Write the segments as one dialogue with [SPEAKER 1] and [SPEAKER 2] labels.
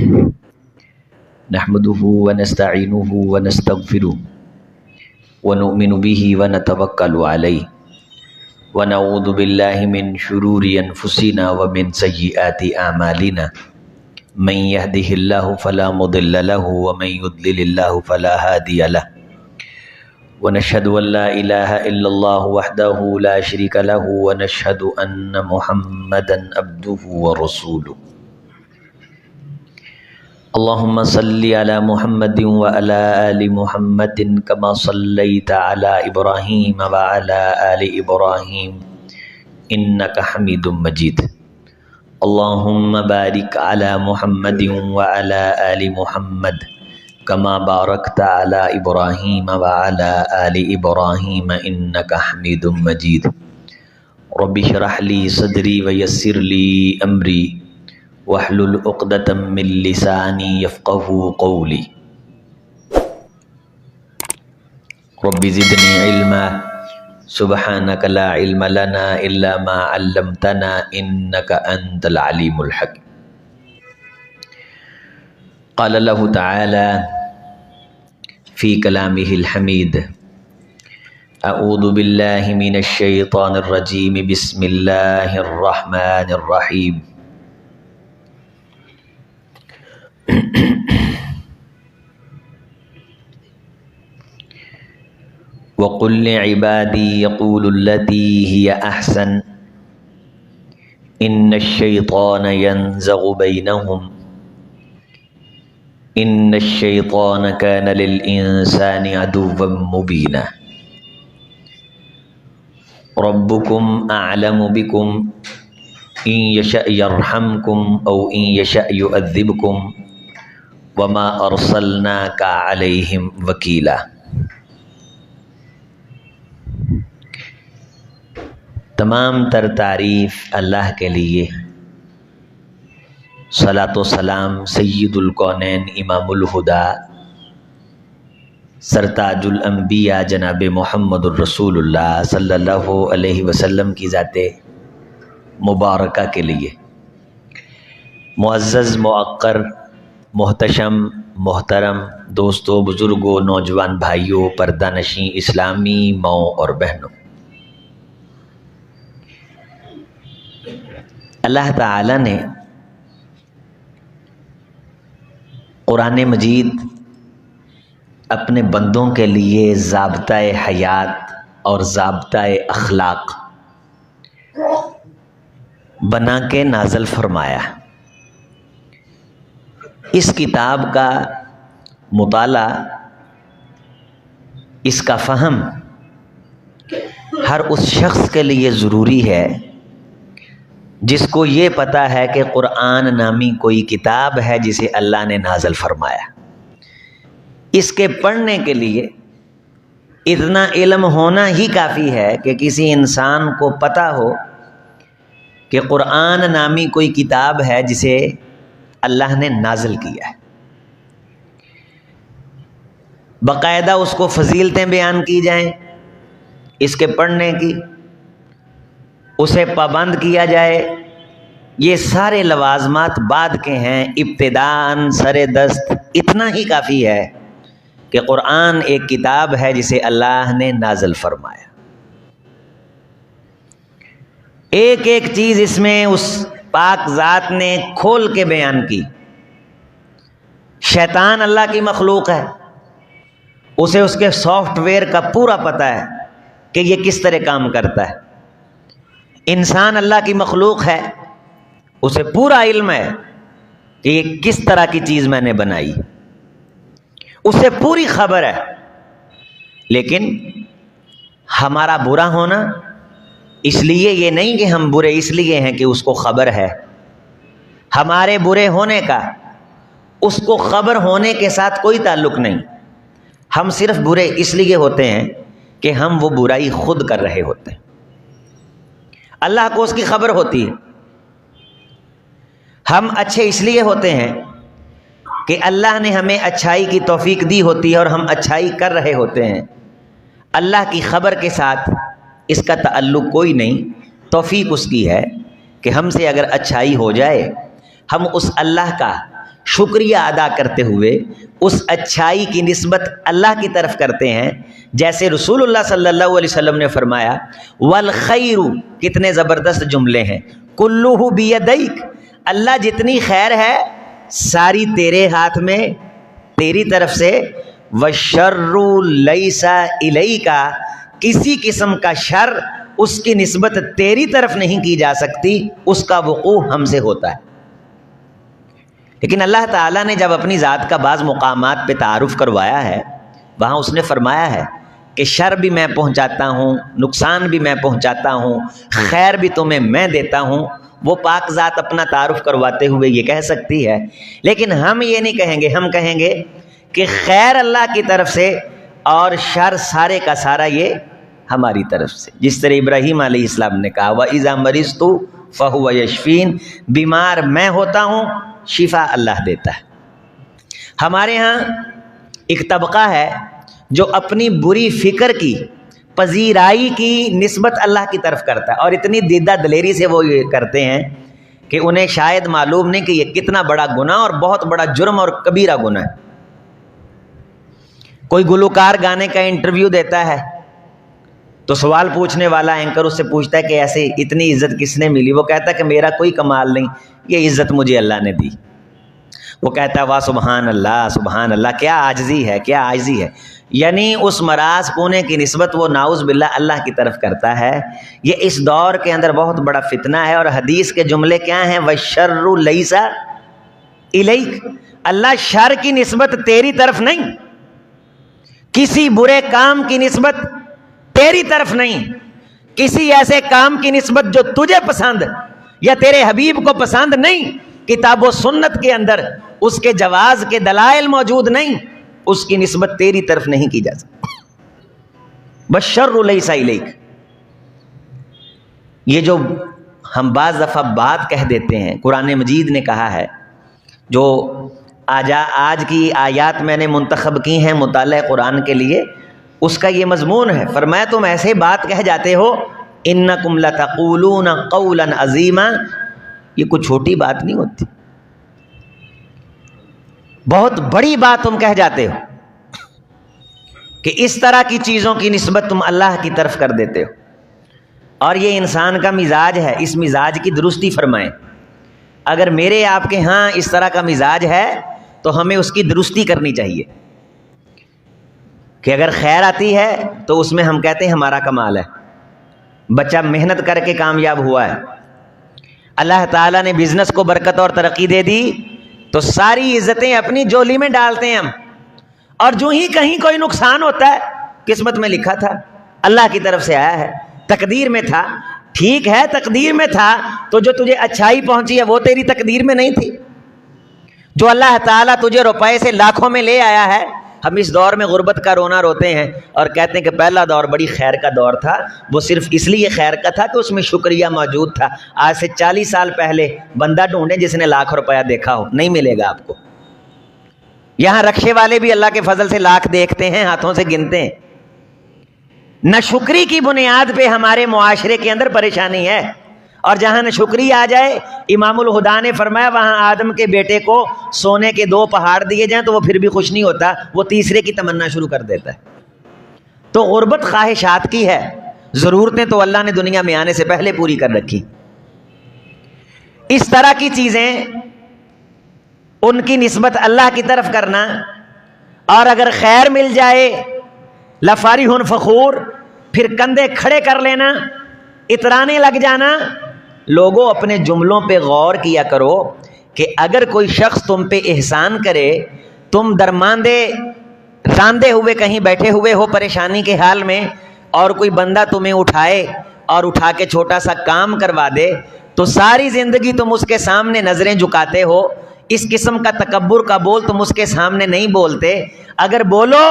[SPEAKER 1] نحمده ونستعينه ونستغفره ونؤمن به ونتوكل عليه ونعوذ بالله من شرور أنفسنا ومن سيئات أعمالنا من يهده الله فلا مضل له ومن يضلل الله فلا هادي له ونشهد أن لا إله إلا الله وحده لا شريك له ونشهد أن محمدا عبده ورسوله اللهم صل على محمد وعلى آل محمد كما صليت على إبراهيم وعلى آل إبراهيم إنك حميد مجيد اللهم بارك على محمد وعلى آل محمد كما باركت على إبراهيم وعلى آل إبراهيم إنك حميد مجيد رب اشرح لي صدري ويسر لي أمري واحلل عقدة من لساني يفقهوا قولي رب زدني علما سبحانك لا علم لنا إلا ما علمتنا إنك أنت العليم الحكيم قال الله تعالى في كلامه الحميد أعوذ بالله من الشيطان الرجيم بسم الله الرحمن الرحيم وقل لعبادي يقولوا التي هي أحسن إن الشيطان ينزغ بينهم إن الشيطان كان للإنسان عدوا مبينا ربكم أعلم بكم إن يشأ يرحمكم أو إن يشأ يؤذبكم وما أرسلناك عليهم وكيلا تمام تر تعریف اللہ کے لیے، صلاۃ و سلام سید الکونین امام الہدا سرتاج الانبیاء جناب محمد الرسول اللہ صلی اللہ علیہ وسلم کی ذات مبارکہ کے لیے۔ معزز موقر محتشم محترم دوستوں، بزرگوں، نوجوان بھائیوں، پردہ نشین اسلامی ماؤں اور بہنوں، اللہ تعالی نے قرآن مجید اپنے بندوں کے لیے ضابطۂ حیات اور ضابطۂ اخلاق بنا کے نازل فرمایا۔ اس کتاب کا مطالعہ، اس کا فہم ہر اس شخص کے لیے ضروری ہے جس کو یہ پتہ ہے کہ قرآن نامی کوئی کتاب ہے جسے اللہ نے نازل فرمایا۔ اس کے پڑھنے کے لیے اتنا علم ہونا ہی کافی ہے کہ کسی انسان کو پتہ ہو کہ قرآن نامی کوئی کتاب ہے جسے اللہ نے نازل کیا ہے، باقاعدہ اس کو فضیلتیں بیان کی جائیں اس کے پڑھنے کی، اسے پابند کیا جائے۔ یہ سارے لوازمات بعد کے ہیں، ابتداءً سر دست اتنا ہی کافی ہے کہ قرآن ایک کتاب ہے جسے اللہ نے نازل فرمایا۔ ایک ایک چیز اس میں اس پاک ذات نے کھول کے بیان کی۔ شیطان اللہ کی مخلوق ہے، اسے اس کے سافٹ ویئر کا پورا پتہ ہے کہ یہ کس طرح کام کرتا ہے۔ انسان اللہ کی مخلوق ہے، اسے پورا علم ہے کہ یہ کس طرح کی چیز میں نے بنائی، اسے پوری خبر ہے۔ لیکن ہمارا برا ہونا اس لیے یہ نہیں کہ ہم برے اس لیے ہیں کہ اس کو خبر ہے، ہمارے برے ہونے کا اس کو خبر ہونے کے ساتھ کوئی تعلق نہیں۔ ہم صرف برے اس لیے ہوتے ہیں کہ ہم وہ برائی خود کر رہے ہوتے ہیں، اللہ کو اس کی خبر ہوتی ہے۔ ہم اچھے اس لیے ہوتے ہیں کہ اللہ نے ہمیں اچھائی کی توفیق دی ہوتی ہے اور ہم اچھائی کر رہے ہوتے ہیں۔ اللہ کی خبر کے ساتھ اس کا تعلق کوئی نہیں، توفیق اس کی ہے کہ ہم سے اگر اچھائی ہو جائے ہم اس اللہ کا شکریہ ادا کرتے ہوئے اس اچھائی کی نسبت اللہ کی طرف کرتے ہیں، جیسے رسول اللہ صلی اللہ علیہ وسلم نے فرمایا والخیر، کتنے زبردست جملے ہیں، کلہ بیدیک، اللہ جتنی خیر ہے ساری تیرے ہاتھ میں، تیری طرف سے، والشر لیس الیک، کسی قسم کا شر اس کی نسبت تیری طرف نہیں کی جا سکتی، اس کا وقوع ہم سے ہوتا ہے۔ لیکن اللہ تعالیٰ نے جب اپنی ذات کا بعض مقامات پہ تعارف کروایا ہے، وہاں اس نے فرمایا ہے کہ شر بھی میں پہنچاتا ہوں، نقصان بھی میں پہنچاتا ہوں، خیر بھی تمہیں میں دیتا ہوں، وہ پاک ذات اپنا تعارف کرواتے ہوئے یہ کہہ سکتی ہے۔ لیکن ہم یہ نہیں کہیں گے، ہم کہیں گے کہ خیر اللہ کی طرف سے اور شر سارے کا سارا یہ ہماری طرف سے، جس طرح ابراہیم علیہ السلام نے کہا وَإِذَا مَرِضْتُ فَهُوَ يَشْفِينِ، بیمار میں ہوتا ہوں، شفا اللہ دیتا ہے۔ ہمارے ہاں ایک طبقہ ہے جو اپنی بری فکر کی پذیرائی کی نسبت اللہ کی طرف کرتا ہے، اور اتنی دیدہ دلیری سے وہ یہ کرتے ہیں کہ انہیں شاید معلوم نہیں کہ یہ کتنا بڑا گناہ اور بہت بڑا جرم اور کبیرہ گناہ ہے۔ کوئی گلوکار گانے کا انٹرویو دیتا ہے تو سوال پوچھنے والا اینکر اس سے پوچھتا ہے کہ ایسے اتنی عزت کس نے ملی؟ وہ کہتا ہے کہ میرا کوئی کمال نہیں، یہ عزت مجھے اللہ نے دی۔ وہ کہتا ہے واہ سبحان اللہ سبحان اللہ، کیا عاجزی ہے، کیا عاجزی ہے، یعنی اس مراز کونے کی نسبت وہ نعوذ باللہ اللہ کی طرف کرتا ہے۔ یہ اس دور کے اندر بہت بڑا فتنہ ہے، اور حدیث کے جملے کیا ہیں؟ وَالشَّرُّ لَيْسَ إِلَيْكَ، اللہ شر کی نسبت تیری طرف نہیں، کسی برے کام کی نسبت تیری طرف نہیں، کسی ایسے کام کی نسبت جو تجھے پسند یا تیرے حبیب کو پسند نہیں، کتاب و سنت کے اندر اس کے جواز کے دلائل موجود نہیں، اس کی نسبت تیری طرف نہیں کی جا سکتی۔ وَالشَّرُّ لَيْسَ إِلَيْكَ، یہ جو ہم بعض دفعہ بات کہہ دیتے ہیں، قرآن مجید نے کہا ہے، جو آج کی آیات میں نے منتخب کی ہیں مطالعہ قرآن کے لیے، اس کا یہ مضمون ہے۔ فرمایا تم ایسے بات کہہ جاتے ہو انکم لتقولون قولا عظیما، یہ کوئی چھوٹی بات نہیں ہوتی، بہت بڑی بات تم کہہ جاتے ہو کہ اس طرح کی چیزوں کی نسبت تم اللہ کی طرف کر دیتے ہو۔ اور یہ انسان کا مزاج ہے، اس مزاج کی درستی فرمائیں۔ اگر میرے آپ کے ہاں اس طرح کا مزاج ہے تو ہمیں اس کی درستی کرنی چاہیے کہ اگر خیر آتی ہے تو اس میں ہم کہتے ہیں ہمارا کمال ہے، بچہ محنت کر کے کامیاب ہوا ہے، اللہ تعالیٰ نے بزنس کو برکت اور ترقی دے دی تو ساری عزتیں اپنی جولی میں ڈالتے ہیں ہم، اور جو ہی کہیں کوئی نقصان ہوتا ہے قسمت میں لکھا تھا، اللہ کی طرف سے آیا ہے، تقدیر میں تھا، ٹھیک ہے تقدیر میں تھا تو جو تجھے اچھائی پہنچی ہے وہ تیری تقدیر میں نہیں تھی؟ جو اللہ تعالیٰ تجھے روپے سے لاکھوں میں لے آیا ہے۔ ہم اس دور میں غربت کا رونا روتے ہیں اور کہتے ہیں کہ پہلا دور بڑی خیر کا دور تھا، وہ صرف اس لیے خیر کا تھا کہ اس میں شکریہ موجود تھا۔ آج سے 40 سال پہلے بندہ ڈھونڈے جس نے لاکھ روپیہ دیکھا ہو، نہیں ملے گا آپ کو۔ یہاں رکشے والے بھی اللہ کے فضل سے لاکھ دیکھتے ہیں، ہاتھوں سے گنتے ہیں۔ ناشکری کی بنیاد پہ ہمارے معاشرے کے اندر پریشانی ہے، اور جہاں ناشکری آ جائے، امام الہدا نے فرمایا وہاں آدم کے بیٹے کو سونے کے 2 پہاڑ دیے جائیں تو وہ پھر بھی خوش نہیں ہوتا، وہ تیسرے کی تمنا شروع کر دیتا ہے۔ تو غربت خواہشات کی ہے، ضرورتیں تو اللہ نے دنیا میں آنے سے پہلے پوری کر رکھی۔ اس طرح کی چیزیں ان کی نسبت اللہ کی طرف کرنا، اور اگر خیر مل جائے لفارحٌ فخور، پھر کندھے کھڑے کر لینا، اترانے لگ جانا۔ لوگوں اپنے جملوں پہ غور کیا کرو کہ اگر کوئی شخص تم پہ احسان کرے، تم درماندے راندے ہوئے کہیں بیٹھے ہوئے ہو پریشانی کے حال میں، اور کوئی بندہ تمہیں اٹھائے اور اٹھا کے چھوٹا سا کام کروا دے، تو ساری زندگی تم اس کے سامنے نظریں جھکاتے ہو، اس قسم کا تکبر کا بول تم اس کے سامنے نہیں بولتے۔ اگر بولو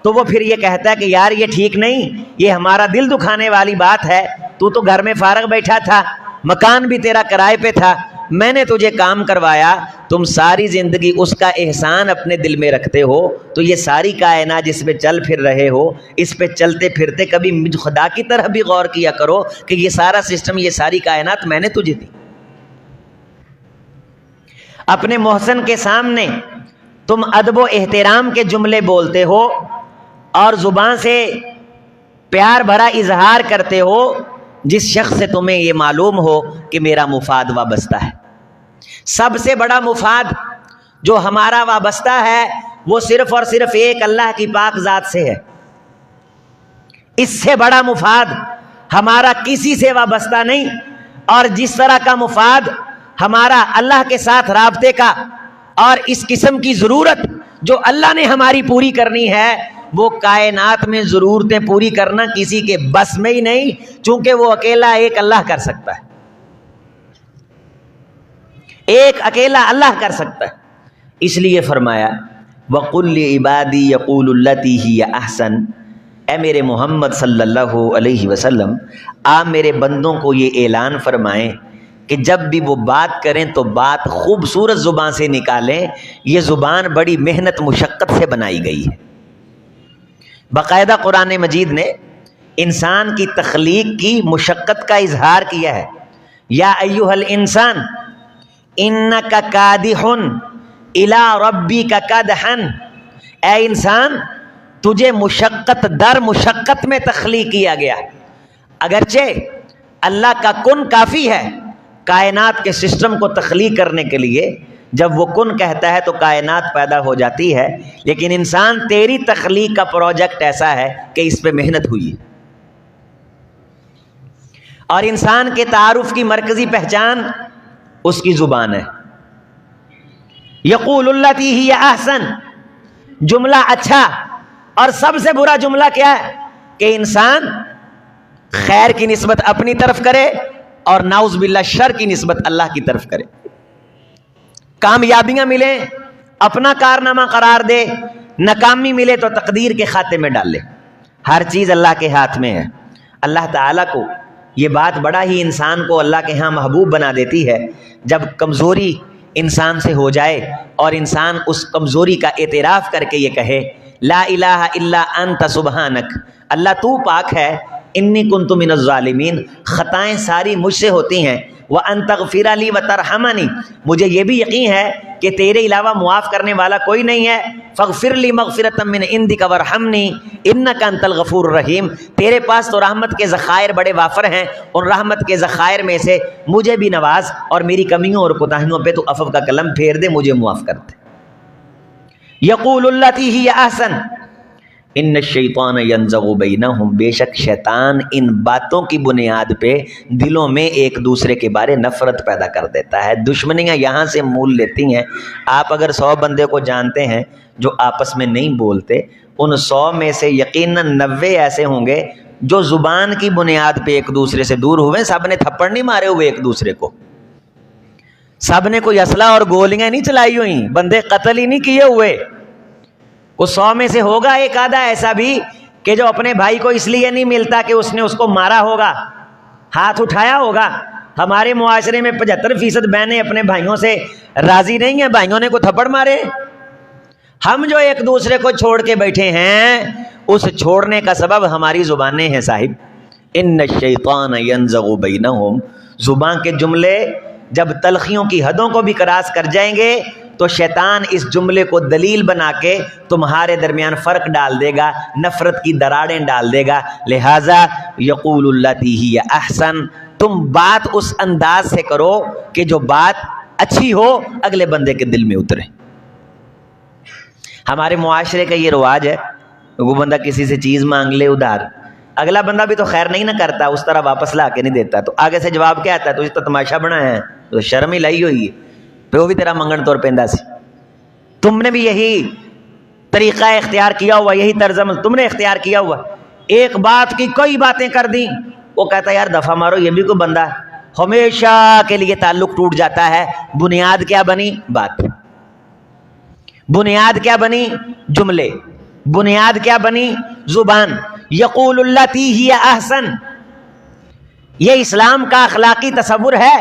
[SPEAKER 1] تو وہ پھر یہ کہتا ہے کہ یار یہ ٹھیک نہیں، یہ ہمارا دل دکھانے والی بات ہے، تو گھر میں فارغ بیٹھا تھا، مکان بھی تیرا کرائے پہ تھا، میں نے تجھے کام کروایا، تم ساری زندگی اس کا احسان اپنے دل میں رکھتے ہو، تو یہ ساری کائنات جس پہ چل پھر رہے ہو، اس پہ چلتے پھرتے کبھی خدا کی طرح بھی غور کیا کرو کہ یہ سارا سسٹم، یہ ساری کائنات میں نے تجھے دی۔ اپنے محسن کے سامنے تم ادب و احترام کے جملے بولتے ہو اور زبان سے پیار بھرا اظہار کرتے ہو جس شخص سے تمہیں یہ معلوم ہو کہ میرا مفاد وابستہ ہے۔ سب سے بڑا مفاد جو ہمارا وابستہ ہے وہ صرف اور صرف ایک اللہ کی پاک ذات سے ہے۔ اس سے بڑا مفاد ہمارا کسی سے وابستہ نہیں، اور جس طرح کا مفاد ہمارا اللہ کے ساتھ رابطے کا اور اس قسم کی ضرورت جو اللہ نے ہماری پوری کرنی ہے، وہ کائنات میں ضرورتیں پوری کرنا کسی کے بس میں ہی نہیں، چونکہ وہ اکیلا ایک اللہ کر سکتا ہے، ایک اکیلا اللہ کر سکتا ہے۔ اس لیے فرمایا وَقُلْ لِعِبَادِي يَقُولُ الَّتِي هِيَ أَحْسَنُ، اے میرے محمد صلی اللہ علیہ وسلم، آپ میرے بندوں کو یہ اعلان فرمائیں کہ جب بھی وہ بات کریں تو بات خوبصورت زبان سے نکالیں۔ یہ زبان بڑی محنت مشقت سے بنائی گئی ہے۔ باقاعدہ قرآن مجید نے انسان کی تخلیق کی مشقت کا اظہار کیا ہے۔ یا ایھا الانسان انک کادح الی ربک کدحا، اے انسان تجھے مشقت در مشقت میں تخلیق کیا گیا۔ اگرچہ اللہ کا کن کافی ہے کائنات کے سسٹم کو تخلیق کرنے کے لیے، جب وہ کن کہتا ہے تو کائنات پیدا ہو جاتی ہے، لیکن انسان تیری تخلیق کا پروجیکٹ ایسا ہے کہ اس پہ محنت ہوئی ہے۔ اور انسان کے تعارف کی مرکزی پہچان اس کی زبان ہے۔ یقول التی ہی احسن، جملہ اچھا، اور سب سے برا جملہ کیا ہے کہ انسان خیر کی نسبت اپنی طرف کرے اور نعوذ باللہ شر کی نسبت اللہ کی طرف کرے۔ کامیابیاں ملیں اپنا کارنامہ قرار دے، ناکامی ملے تو تقدیر کے خاتے میں ڈال لے۔ ہر چیز اللہ کے ہاتھ میں ہے۔ اللہ تعالیٰ کو یہ بات بڑا ہی انسان کو اللہ کے ہاں محبوب بنا دیتی ہے جب کمزوری انسان سے ہو جائے اور انسان اس کمزوری کا اعتراف کر کے یہ کہے لا الہ الا انت سبحانک، اللہ تو پاک ہے، انی کنت من الظالمین، خطائیں ساری مجھ سے ہوتی ہیں، وَأَن تَغْفِرَ لِي وَتَرْحَمَنِي، مجھے یہ بھی یقین ہے کہ تیرے علاوہ معاف کرنے والا کوئی نہیں ہے، فَاغْفِرْ لِي مَغْفِرَةً مِّنْ عِنْدِكَ وَارْحَمْنِي إِنَّكَ أَنْتَ الْغَفُورُ الرَّحِيمُ، تیرے پاس تو رحمت کے ذخائر بڑے وافر ہیں، ان رحمت کے ذخائر میں سے مجھے بھی نواز اور میری کمیوں اور کوتاہیوں پہ تو عفو کا قلم پھیر دے، مجھے معاف کر دے۔ یقول التی ہی احسن ان الشیطان ینزغ بینہم، بے شک شیطان ان باتوں کی بنیاد پہ دلوں میں ایک دوسرے کے بارے نفرت پیدا کر دیتا ہے۔ دشمنیاں یہاں سے مول لیتی ہیں۔ آپ اگر 100 بندے کو جانتے ہیں جو آپس میں نہیں بولتے، ان 100 میں سے یقیناً 90 ایسے ہوں گے جو زبان کی بنیاد پہ ایک دوسرے سے دور ہوئے۔ سب نے تھپڑ نہیں مارے ہوئے ایک دوسرے کو، سب نے کوئی اسلحہ اور گولیاں نہیں چلائی ہوئی، بندے قتل ہی نہیں کیے ہوئے۔ وہ 100 میں سے ہوگا ایک آدھا ایسا بھی کہ جو اپنے بھائی کو اس لیے نہیں ملتا کہ اس نے اس کو مارا ہوگا، ہاتھ اٹھایا ہوگا۔ ہمارے معاشرے میں 75% بہنیں اپنے بھائیوں سے راضی نہیں ہیں، بھائیوں نے کو تھپڑ مارے۔ ہم جو ایک دوسرے کو چھوڑ کے بیٹھے ہیں، اس چھوڑنے کا سبب ہماری زبانیں ہیں صاحب۔ ان الشیطان ینزغ بینہم، زبان کے جملے جب تلخیوں کی حدوں کو بھی کراس کر جائیں گے تو شیطان اس جملے کو دلیل بنا کے تمہارے درمیان فرق ڈال دے گا، نفرت کی دراڑیں ڈال دے گا۔ لہٰذا یقول التی ہی احسن، تم بات اس انداز سے کرو کہ جو بات اچھی ہو، اگلے بندے کے دل میں اترے۔ ہمارے معاشرے کا یہ رواج ہے، وہ بندہ کسی سے چیز مانگ لے ادھار، اگلا بندہ بھی تو خیر نہیں نہ کرتا، اس طرح واپس لا کے نہیں دیتا، تو آگے سے جواب کیا آتا ہے؟ تو اس تو تماشا بنایا ہے، تو شرم ہی لائی ہوئی ہے، پہ وہ بھی تیرا منگن طور پہ سی۔ تم نے بھی یہی طریقہ اختیار کیا ہوا، یہی طرز عمل تم نے اختیار کیا ہوا۔ ایک بات کی کئی باتیں کر دیں، وہ کہتا ہے یار دفعہ مارو، یہ بھی کوئی بندہ، ہمیشہ کے لیے تعلق ٹوٹ جاتا ہے۔ بنیاد کیا بنی؟ بات۔ بنیاد کیا بنی؟ جملے۔ بنیاد کیا بنی؟ زبان۔ یقول التی ہی احسن، یہ اسلام کا اخلاقی تصور ہے۔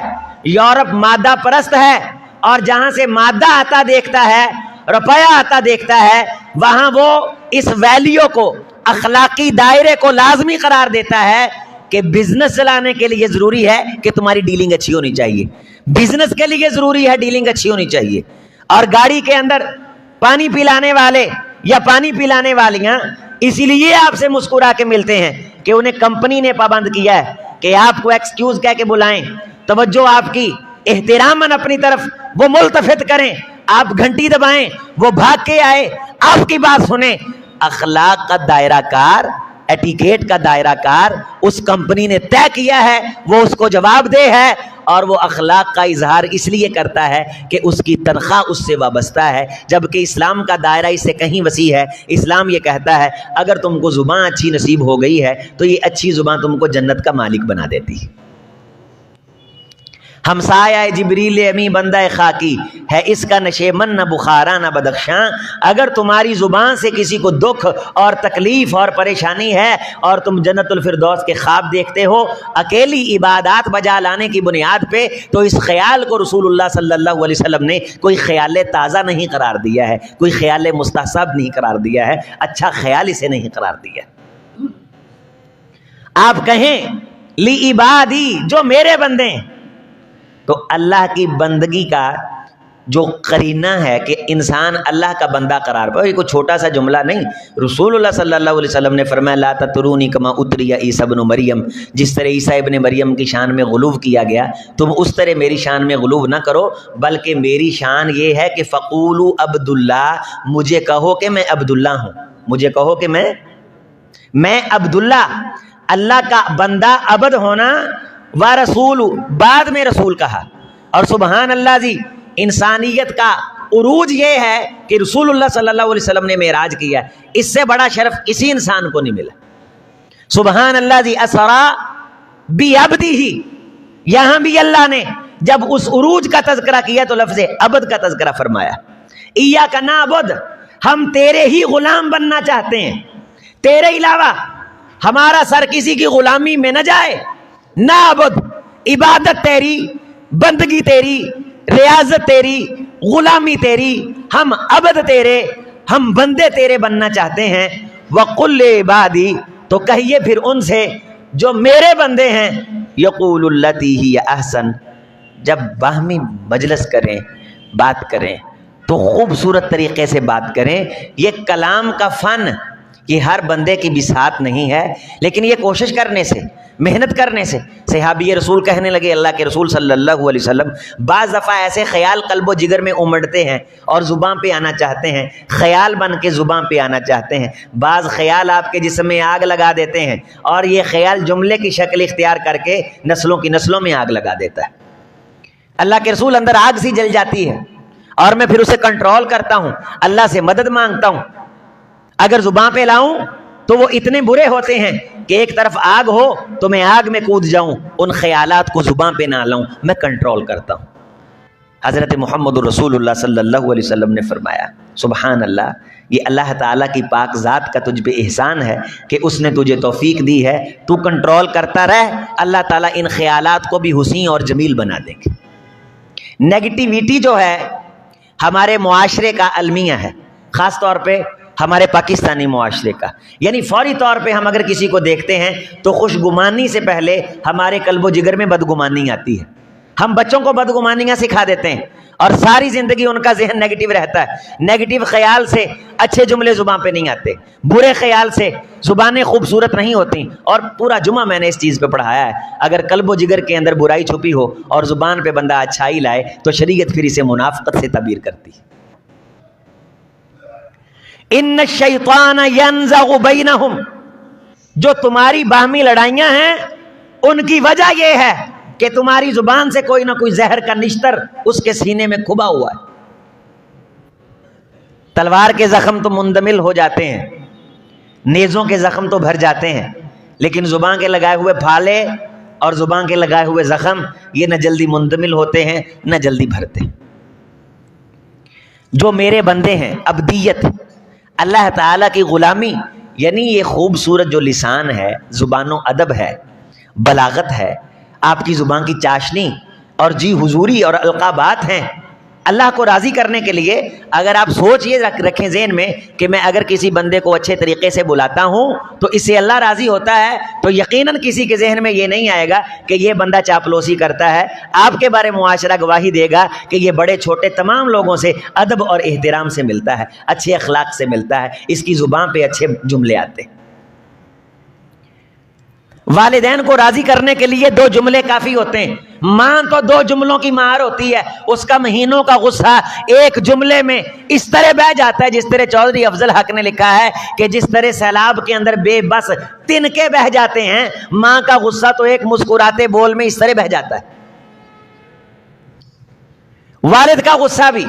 [SPEAKER 1] یورپ مادہ پرست ہے، اور جہاں سے مادہ آتا دیکھتا ہے، روپیہ آتا دیکھتا ہے، وہاں وہ اس ویلیو کو، اخلاقی دائرے کو لازمی قرار دیتا ہے کہ بزنس چلانے کے لیے ضروری ہے کہ تمہاری ڈیلنگ اچھی ہونی چاہیے، بزنس کے لیے ضروری ہے ڈیلنگ اچھی ہونی چاہیے. اور گاڑی کے اندر پانی پلانے والے یا پانی پلانے والیاں اسی لیے آپ سے مسکرا کے ملتے ہیں کہ انہیں کمپنی نے پابند کیا ہے کہ آپ کو ایکسکیوز کہہ کے بلائیں, توجہ آپ کی احتراماً اپنی طرف وہ ملتفت کریں, آپ گھنٹی دبائیں, وہ بھاگ کے آئے, آپ کی بات سنیں. اخلاق کا دائرہ کار, ایٹیکیٹ کا دائرہ کار اس کمپنی نے طے کیا ہے, وہ اس کو جواب دہ ہے, اور وہ اخلاق کا اظہار اس لیے کرتا ہے کہ اس کی تنخواہ اس سے وابستہ ہے. جبکہ اسلام کا دائرہ اس سے کہیں وسیع ہے. اسلام یہ کہتا ہے اگر تم کو زبان اچھی نصیب ہو گئی ہے تو یہ اچھی زبان تم کو جنت کا مالک بنا دیتی ہے. ہمسایہ جبریل امی بندہ خاکی ہے, اس کا نشیمن نہ بخارا نہ بدخشاں. اگر تمہاری زبان سے کسی کو دکھ اور تکلیف اور پریشانی ہے اور تم جنت الفردوس کے خواب دیکھتے ہو اکیلی عبادات بجا لانے کی بنیاد پہ, تو اس خیال کو رسول اللہ صلی اللہ علیہ وسلم نے کوئی خیال تازہ نہیں قرار دیا ہے, کوئی خیال مستحسب نہیں قرار دیا ہے, اچھا خیال اسے نہیں قرار دیا. آپ کہیں لی عبادی, جو میرے بندے ہیں, تو اللہ کی بندگی کا جو قرینہ ہے کہ انسان اللہ کا بندہ قرار پائے. یہ کوئی چھوٹا سا جملہ نہیں. رسول اللہ صلی اللہ علیہ وسلم نے فرمایا لا تطرونی کما اتری عیسی ابن مریم, جس طرح عیسیٰ ابن مریم کی شان میں غلو کیا گیا تم اس طرح میری شان میں غلو نہ کرو, بلکہ میری شان یہ ہے کہ فقولوا عبداللہ, مجھے کہو کہ میں عبداللہ ہوں, مجھے کہو کہ میں عبداللہ, اللہ کا بندہ عبد ہونا, و رسول بعد میں رسول کہا. اور سبحان اللہ جی, انسانیت کا عروج یہ ہے کہ رسول اللہ صلی اللہ علیہ وسلم نے معراج کیا, اس سے بڑا شرف کسی انسان کو نہیں ملا. سبحان اللہ جی, اسرا بعبدہ, یہاں بھی اللہ نے جب اس عروج کا تذکرہ کیا تو لفظ عبد کا تذکرہ فرمایا. ایاک نعبد, ہم تیرے ہی غلام بننا چاہتے ہیں, تیرے علاوہ ہمارا سر کسی کی غلامی میں نہ جائے. نعبد, عبادت تیری, بندگی تیری, ریاضت تیری, غلامی تیری, ہم عبد تیرے, ہم بندے تیرے بننا چاہتے ہیں. وقل عبادی, تو کہیے پھر ان سے جو میرے بندے ہیں, یقول التی ہی احسن, جب باہمی مجلس کریں, بات کریں تو خوبصورت طریقے سے بات کریں. یہ کلام کا فن یہ ہر بندے کی بساط نہیں ہے, لیکن یہ کوشش کرنے سے, محنت کرنے سے. صحابی رسول کہنے لگے اللہ کے رسول صلی اللہ علیہ وسلم, بعض دفعہ ایسے خیال قلب و جگر میں امڑتے ہیں اور زبان پہ آنا چاہتے ہیں, خیال بن کے زبان پہ آنا چاہتے ہیں. بعض خیال آپ کے جسم میں آگ لگا دیتے ہیں اور یہ خیال جملے کی شکل اختیار کر کے نسلوں کی نسلوں میں آگ لگا دیتا ہے. اللہ کے رسول اندر آگ سی جل جاتی ہے اور میں پھر اسے کنٹرول کرتا ہوں, اللہ سے مدد مانگتا ہوں. اگر زبان پہ لاؤں تو وہ اتنے برے ہوتے ہیں کہ ایک طرف آگ ہو تو میں آگ میں کود جاؤں, ان خیالات کو زبان پہ نہ لاؤں, میں کنٹرول کرتا ہوں. حضرت محمد رسول اللہ صلی اللہ علیہ وسلم نے فرمایا سبحان اللہ, یہ اللہ تعالیٰ کی پاک ذات کا تجھ پہ احسان ہے کہ اس نے تجھے توفیق دی ہے, تو کنٹرول کرتا رہ, اللہ تعالیٰ ان خیالات کو بھی حسین اور جمیل بنا دیں گے. نیگیٹیویٹی جو ہے ہمارے معاشرے کا المیہ ہے, خاص طور پہ ہمارے پاکستانی معاشرے کا. یعنی فوری طور پہ ہم اگر کسی کو دیکھتے ہیں تو خوش گمانی سے پہلے ہمارے قلب و جگر میں بدگمانی آتی ہے. ہم بچوں کو بدگمانیاں سکھا دیتے ہیں اور ساری زندگی ان کا ذہن نیگیٹو رہتا ہے. نیگیٹو خیال سے اچھے جملے زبان پہ نہیں آتے, برے خیال سے زبانیں خوبصورت نہیں ہوتی. اور پورا جمعہ میں نے اس چیز پہ پڑھایا ہے, اگر قلب و جگر کے اندر برائی چھپی ہو اور زبان پہ بندہ اچھائی لائے تو شریعت پھر اسے منافقت سے تعبیر کرتی ہے. ان الشیطان ینزغ بینہم, جو تمہاری باہمی لڑائیاں ہیں ان کی وجہ یہ ہے کہ تمہاری زبان سے کوئی نہ کوئی زہر کا نشتر اس کے سینے میں کھبا ہوا ہے. تلوار کے زخم تو مندمل ہو جاتے ہیں, نیزوں کے زخم تو بھر جاتے ہیں, لیکن زبان کے لگائے ہوئے پھالے اور زبان کے لگائے ہوئے زخم یہ نہ جلدی مندمل ہوتے ہیں نہ جلدی بھرتے. جو میرے بندے ہیں, عبدیت, اللہ تعالیٰ کی غلامی, یعنی یہ خوبصورت جو لسان ہے, زبان و ادب ہے, بلاغت ہے, آپ کی زبان کی چاشنی اور جی حضوری اور القابات ہیں, اللہ کو راضی کرنے کے لیے اگر آپ سوچ یہ رکھیں ذہن میں کہ میں اگر کسی بندے کو اچھے طریقے سے بلاتا ہوں تو اس سے اللہ راضی ہوتا ہے، تو یقیناً کسی کے ذہن میں یہ نہیں آئے گا کہ یہ بندہ چاپلوسی کرتا ہے. آپ کے بارے معاشرہ گواہی دے گا کہ یہ بڑے چھوٹے تمام لوگوں سے ادب اور احترام سے ملتا ہے، اچھے اخلاق سے ملتا ہے، اس کی زبان پہ اچھے جملے آتے ہیں. والدین کو راضی کرنے کے لیے 2 جملے کافی ہوتے ہیں. ماں تو 2 جملوں کی مہار ہوتی ہے، اس کا مہینوں کا غصہ ایک جملے میں اس طرح بہہ جاتا ہے جس طرح چودھری افضل حق نے لکھا ہے کہ جس طرح سیلاب کے اندر بے بس تنکے بہہ جاتے ہیں، ماں کا غصہ تو ایک مسکراتے بول میں اس طرح بہہ جاتا ہے. والد کا غصہ بھی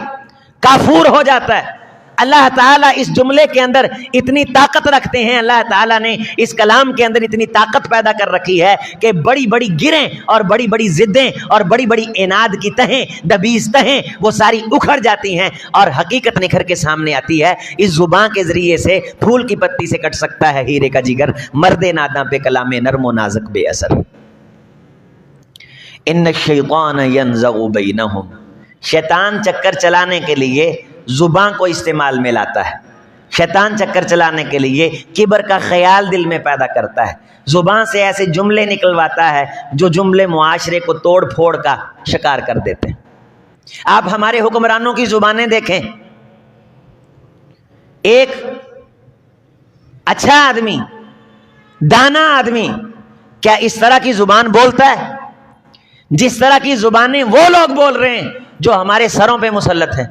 [SPEAKER 1] کافور ہو جاتا ہے. اللہ تعالیٰ اس جملے کے اندر اتنی طاقت رکھتے ہیں، اللہ تعالیٰ نے اس کلام کے اندر اتنی طاقت پیدا کر رکھی ہے کہ بڑی بڑی گریں اور بڑی بڑی ضدیں اور بڑی بڑی اناد کی تہیں، دبیز تہیں، وہ ساری اکھڑ جاتی ہیں اور حقیقت نکھر کے سامنے آتی ہے. اس زبان کے ذریعے سے پھول کی پتی سے کٹ سکتا ہے ہیرے کا جگر، مرد ناداں پہ کلام نرم و نازک بے اثر. ان الشیطان ینزغ بینہم، شیطان چکر چلانے کے لیے زبان کو استعمال میں لاتا ہے. شیطان چکر چلانے کے لیے کبر کا خیال دل میں پیدا کرتا ہے، زبان سے ایسے جملے نکلواتا ہے جو جملے معاشرے کو توڑ پھوڑ کا شکار کر دیتے ہیں. آپ ہمارے حکمرانوں کی زبانیں دیکھیں. ایک اچھا آدمی، دانا آدمی کیا اس طرح کی زبان بولتا ہے؟ جس طرح کی زبانیں وہ لوگ بول رہے ہیں جو ہمارے سروں پہ مسلط ہیں.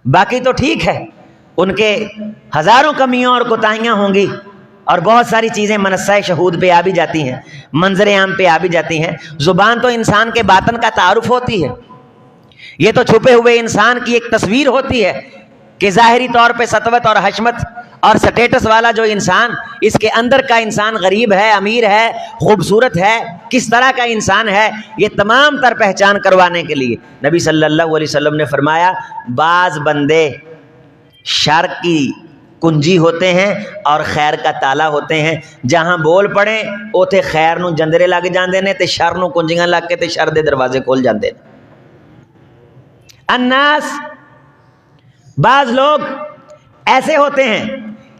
[SPEAKER 1] باقی تو ٹھیک ہے، ان کے ہزاروں کمیاں اور کوتاہیاں ہوں گی اور بہت ساری چیزیں منصہ شہود پہ آ بھی جاتی ہیں، منظر عام پہ آ بھی جاتی ہیں. زبان تو انسان کے باطن کا تعارف ہوتی ہے، یہ تو چھپے ہوئے انسان کی ایک تصویر ہوتی ہے کہ ظاہری طور پہ سطوت اور حشمت اور سٹیٹس والا جو انسان، اس کے اندر کا انسان غریب ہے، امیر ہے، خوبصورت ہے، کس طرح کا انسان ہے، یہ تمام تر پہچان کروانے کے لیے نبی صلی اللہ علیہ وسلم نے فرمایا بعض بندے شر کی کنجی ہوتے ہیں اور خیر کا تالا ہوتے ہیں. جہاں بول پڑیں اوتھے خیر نو جندرے لگ جاندے نے تے شر نو کنجیاں لگ کے تے شر دے دروازے کھول جاندے نے. الناس، بعض لوگ ایسے ہوتے ہیں،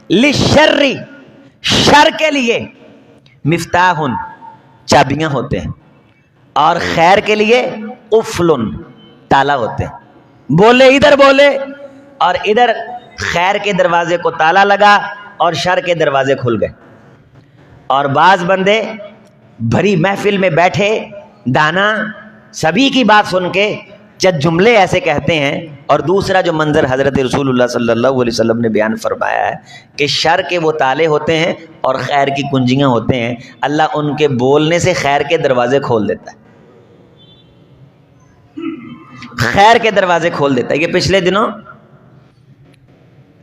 [SPEAKER 1] للشر، شر کے لیے، مفتاح، چابیاں ہوتے ہیں، اور خیر کے لیے قفل، تالا ہوتے ہیں. بولے ادھر بولے اور ادھر خیر کے دروازے کو تالا لگا اور شر کے دروازے کھل گئے. اور بعض بندے بھری محفل میں بیٹھے دانا سبھی کی بات سن کے جب جملے ایسے کہتے ہیں. اور دوسرا جو منظر حضرت رسول اللہ صلی اللہ علیہ وسلم نے بیان فرمایا ہے کہ شر کے وہ تالے ہوتے ہیں اور خیر کی کنجیاں ہوتے ہیں، اللہ ان کے بولنے سے خیر کے دروازے کھول دیتا ہے، خیر کے دروازے کھول دیتا ہے. یہ پچھلے دنوں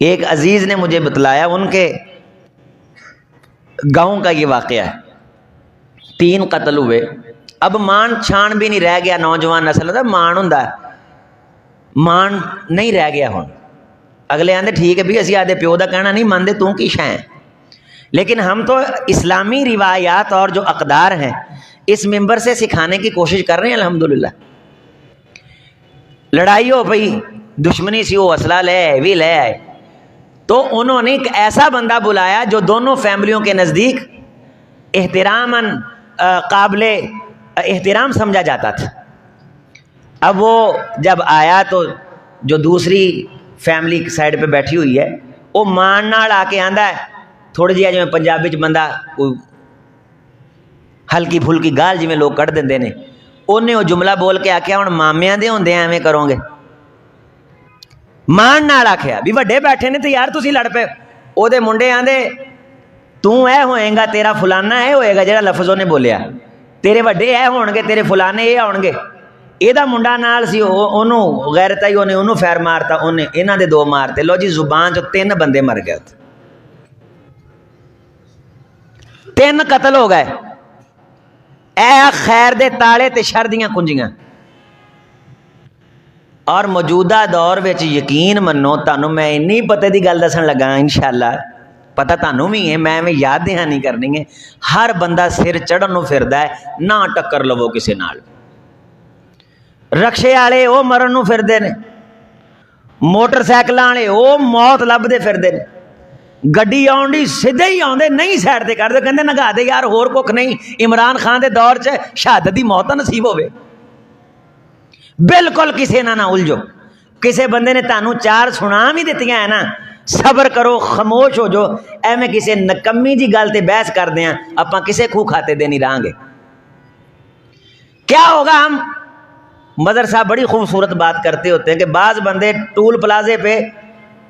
[SPEAKER 1] ایک عزیز نے مجھے بتلایا، ان کے گاؤں کا یہ واقعہ ہے. 3 قتل ہوئے. اب مان چھان بھی نہیں رہ گیا، نوجوان نسل دا مان ہوندا ہے، مان نہیں رہ گیا. ہن اگلے آندے ٹھیک ہے بھی اسی آدھے پیو دا کہنا نہیں مانتے، تو کی شے ہے. لیکن ہم تو اسلامی روایات اور جو اقدار ہیں اس ممبر سے سکھانے کی کوشش کر رہے ہیں. الحمدللہ لڑائی ہو پئی، دشمنی سی، وہ اسلحہ لے آئے، بھی لے آئے، تو انہوں نے ایک ایسا بندہ بلایا جو دونوں فیملیوں کے نزدیک احتراماً قابل احترام سمجھا جاتا تھا. اب وہ جب آیا تو جو دوسری فیملی سائڈ پہ بیٹھی ہوئی ہے وہ مان نال آ کے آندا ہے تھوڑی جی جی پنجابی چ بندہ ہلکی پھلکی گال جی لوگ کٹ دیں نے، انہیں وہ جملہ بول کے آخیا ہوں مامیاں دے ہوندے ایویں کرو گے. مان نال آخیا بھی وڈے بیٹھے نے تو یار تسی لڑ پے. او دے منڈے آندے تو اے ہوئے گا، تیرا فلانا اے ہوئے گا جہاں لفظ نے بولیا، تیرے وڈے اے ہون گے، تیرے فلانے اے آن گے. یہ منڈا نال سی، انہوں غیرت ہی انہوں فیر مارتا، انہیں انہاں دے 2 مارتے. لو جی زبان چ 3 بندے مر گئے، 3 قتل ہو گئے. اے خیر دے تالے تے شر دیاں کنجیاں. اور موجودہ دور وچ یقین منو تانوں میں اینی پتے دی گل دسن لگا انشاءاللہ، پتہ تانوں بھی ہے، میں یاد دہانی کرنی ہے. ہر بندہ سر چڑھن نو پھردا ہے، نہ ٹکر لو کسے نال. رکشے والے وہ مرن نو پھردے نے، موٹر سائیکل والے وہ موت لبھتے پھرتے ہیں، گڈی آؤں سیدھے ہی آتے نہیں سائڈ تے کر دے، کہندے نگا دے یار ہور کچھ نہیں، عمران خان دے دور چ شہادت دی موت نصیب ہوے۔ بالکل کسے نہ الجھو، کسے بندے نے تانوں چار سنا بھی دتیاں ہے نا، صبر کرو، خاموش ہو جو، ایویں کسے نکمی جی گل تے بحث کر دیاں اپاں کسے کھو کھاتے دے نہیں رہاں گے۔ کیا ہوگا؟ ہم مدر صاحب بڑی خوبصورت بات کرتے ہوتے ہیں کہ بعض بندے ٹول پلازے پہ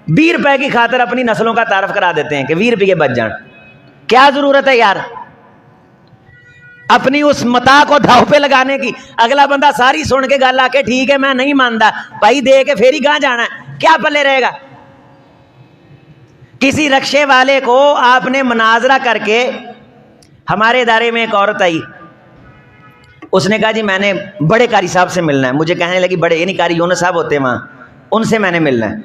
[SPEAKER 1] 20 روپے کی خاطر اپنی نسلوں کا تعارف کرا دیتے ہیں کہ 20 روپے بچ جان۔ کیا ضرورت ہے یار اپنی اس متا کو دھاؤ پہ لگانے کی؟ اگلا بندہ ساری سن کے گل آ کے ٹھیک ہے میں نہیں مانتا بھائی، دے کے پھر ہی کہاں جانا ہے، کیا پلے رہے گا؟ کسی رکشے والے کو آپ نے مناظرہ کر کے، ہمارے ادارے میں ایک عورت آئی، اس نے کہا جی میں نے بڑے قاری صاحب سے ملنا ہے، مجھے کہنے لگی بڑے یعنی قاری یونس صاحب ہوتے ہیں وہاں، ان سے میں نے ملنا ہے۔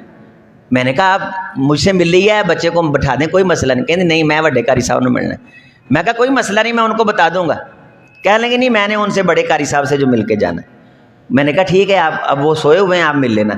[SPEAKER 1] میں نے کہا آپ مجھ سے مل رہی ہے، بچے کو بٹھا دیں کوئی مسئلہ نہیں۔ کہنے نہیں میں بڑے قاری صاحب نے ملنا ہے۔ میں کہا کوئی مسئلہ نہیں، میں ان کو بتا دوں گا۔ کہنے لگے نہیں میں نے ان سے بڑے قاری صاحب سے جو مل کے جانا ہے۔ میں نے کہا ٹھیک ہے آپ، اب وہ سوئے ہوئے ہیں آپ مل لینا۔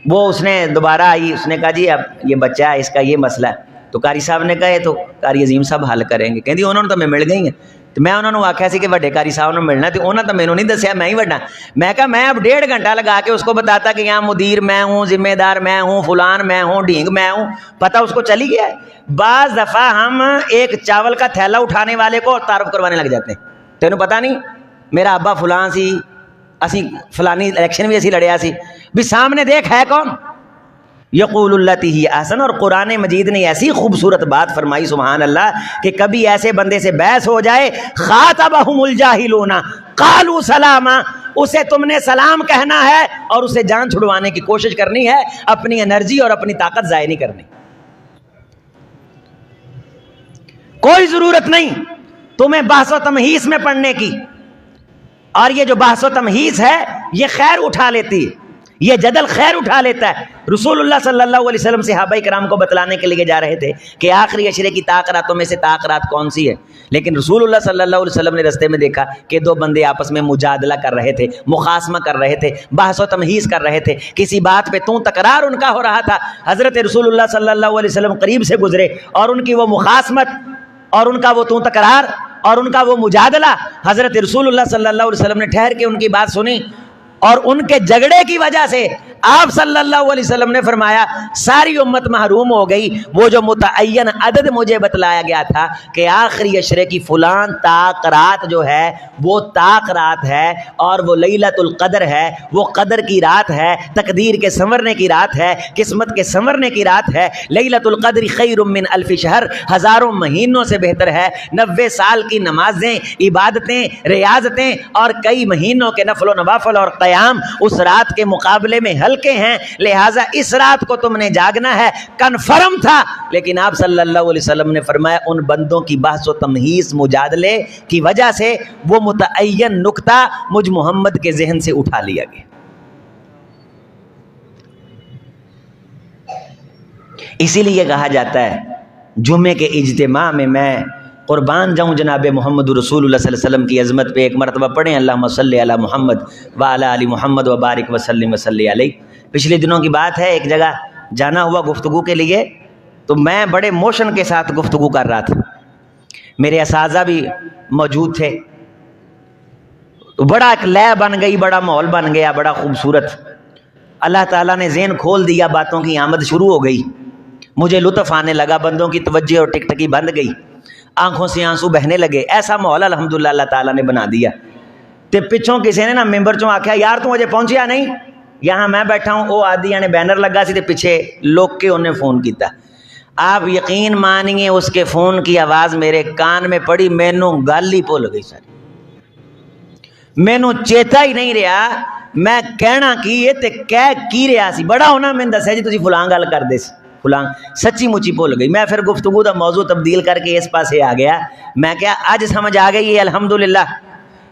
[SPEAKER 1] وہ اس نے دوبارہ آئی، اس نے کہا جی اب یہ بچہ ہے اس کا یہ مسئلہ ہے، تو قاری صاحب نے کہا یہ تو قاری عظیم صاحب حل کریں گے۔ کہندی انہوں نے تو میں مل گئی ہیں، تو میں انہوں نے آخیا سی کہ بڑے قاری صاحب نے ملنا، تو انہوں نے تو مینوں نہیں دسیا، میں ہی وڈا۔ میں کہا میں اب 1.5 گھنٹہ لگا کے اس کو بتاتا کہ یہاں مدیر میں ہوں، ذمہ دار میں ہوں، فلان میں ہوں، ڈھینگ میں ہوں، پتہ اس کو چلی گیا ہے۔ بعض دفعہ ہم ایک چاول کا تھیلا اٹھانے والے کو تعارف کروانے لگ جاتے ہیں، تینوں پتہ نہیں میرا ابا فلان سی، اسی فلانی الیکشن بھی اسی لڑیا سی، بھی سامنے دیکھ ہے کون؟ یقول التی ہی احسن۔ اور قرآن مجید نے ایسی خوبصورت بات فرمائی سبحان اللہ کہ کبھی ایسے بندے سے بحث ہو جائے، خاطبہم الجاہلون قالوا سلاما، اسے تم نے سلام کہنا ہے اور اسے جان چھڑوانے کی کوشش کرنی ہے، اپنی انرجی اور اپنی طاقت ضائع نہیں کرنی۔ کوئی ضرورت نہیں تمہیں بحث و تمہیز میں پڑھنے کی، اور یہ جو بحث و تمہیز ہے یہ خیر اٹھا لیتی ہے، یہ جدل خیر اٹھا لیتا ہے۔ رسول اللہ صلی اللہ علیہ وسلم صحابہ کرام کو بتلانے کے لیے جا رہے تھے کہ آخری عشرے کی تاکراتوں میں سے تاکرات کون سی ہے، لیکن رسول اللہ صلی اللہ علیہ وسلم نے رستے میں دیکھا کہ 2 بندے آپس میں مجادلہ کر رہے تھے، مخاصمہ کر رہے تھے، بحث و تمہیز کر رہے تھے، کسی بات پہ تو تکرار ان کا ہو رہا تھا۔ حضرت رسول اللہ صلی اللہ علیہ وسلم قریب سے گزرے اور ان کی وہ مخاصمت اور ان کا وہ تو تکرار اور ان کا وہ مجادلہ، حضرت رسول اللہ صلی اللہ علیہ وسلم نے ٹھہر کے ان کی بات سنی، اور ان کے جھگڑے کی وجہ سے آپ صلی اللہ علیہ وسلم نے فرمایا ساری امت محروم ہو گئی۔ وہ جو متعین عدد مجھے بتلایا گیا تھا کہ آخری عشرے کی فلان طاق رات جو ہے وہ طاق رات ہے، اور وہ لیلۃ القدر ہے، وہ قدر کی رات ہے، تقدیر کے سنورنے کی رات ہے، قسمت کے سنورنے کی رات ہے۔ لیلۃ القدر خیر من الف شہر، ہزاروں مہینوں سے بہتر ہے۔ 90 سال کی نمازیں، عبادتیں، ریاضتیں اور کئی مہینوں کے نفل و نوافل اور قیام اس رات کے مقابلے میں ہلکے ہیں، لہٰذا اس رات کو تم نے جاگنا ہے۔ کنفرم تھا، لیکن آپ صلی اللہ علیہ وسلم نے فرمایا ان بندوں کی بحث و تمہیز مجادلے کی وجہ سے وہ متعین نقطہ مجھ محمد کے ذہن سے اٹھا لیا گیا۔ اسی لیے کہا جاتا ہے جمعے کے اجتماع میں قربان جاؤں جناب محمد رسول اللہ صلی اللہ علیہ وسلم کی عظمت پہ ایک مرتبہ پڑھیں اللہم صلی علی محمد وعلی آل محمد وبارک وسلم وصلی علیہ۔ پچھلے دنوں کی بات ہے، ایک جگہ جانا ہوا گفتگو کے لیے، تو میں بڑے موشن کے ساتھ گفتگو کر رہا تھا، میرے اساتذہ بھی موجود تھے، تو بڑا ایک لے بن گئی، بڑا ماحول بن گیا، بڑا خوبصورت۔ اللہ تعالیٰ نے ذہن کھول دیا، باتوں کی آمد شروع ہو گئی، مجھے لطف آنے لگا، بندوں کی توجہ اور ٹکٹکی بند گئی، آنکھوں سے آنسو بہنے لگے۔ ایسا ماحول الحمدللہ اللہ تعالیٰ نے بنا دیا۔ تے پچھوں کسی نے نا ممبر چوں آکھیا یار تو مجھے پہنچیا نہیں، یہاں میں بیٹھا ہوں، وہ آدھی نے بینر لگا سی تے پیچھے لوگ کے انہیں فون کیتا۔ آپ یقین مانیے اس کے فون کی آواز میرے کان میں پڑی، مینوں گل ہی بھول گئی ساری، مینوں چیتا ہی نہیں رہا میں کہنا کی ہے تے کہہ کی رہا سی۔ بڑا ہونا میں دسیا جی تسی فلاں گل کر دے سی، فلاں سچی مچی بھول گئی۔ میں پھر گفتگو دا موضوع تبدیل کر کے اس پاسے آ گیا، میں کیا اج سمجھ آ گئی ہے الحمدللہ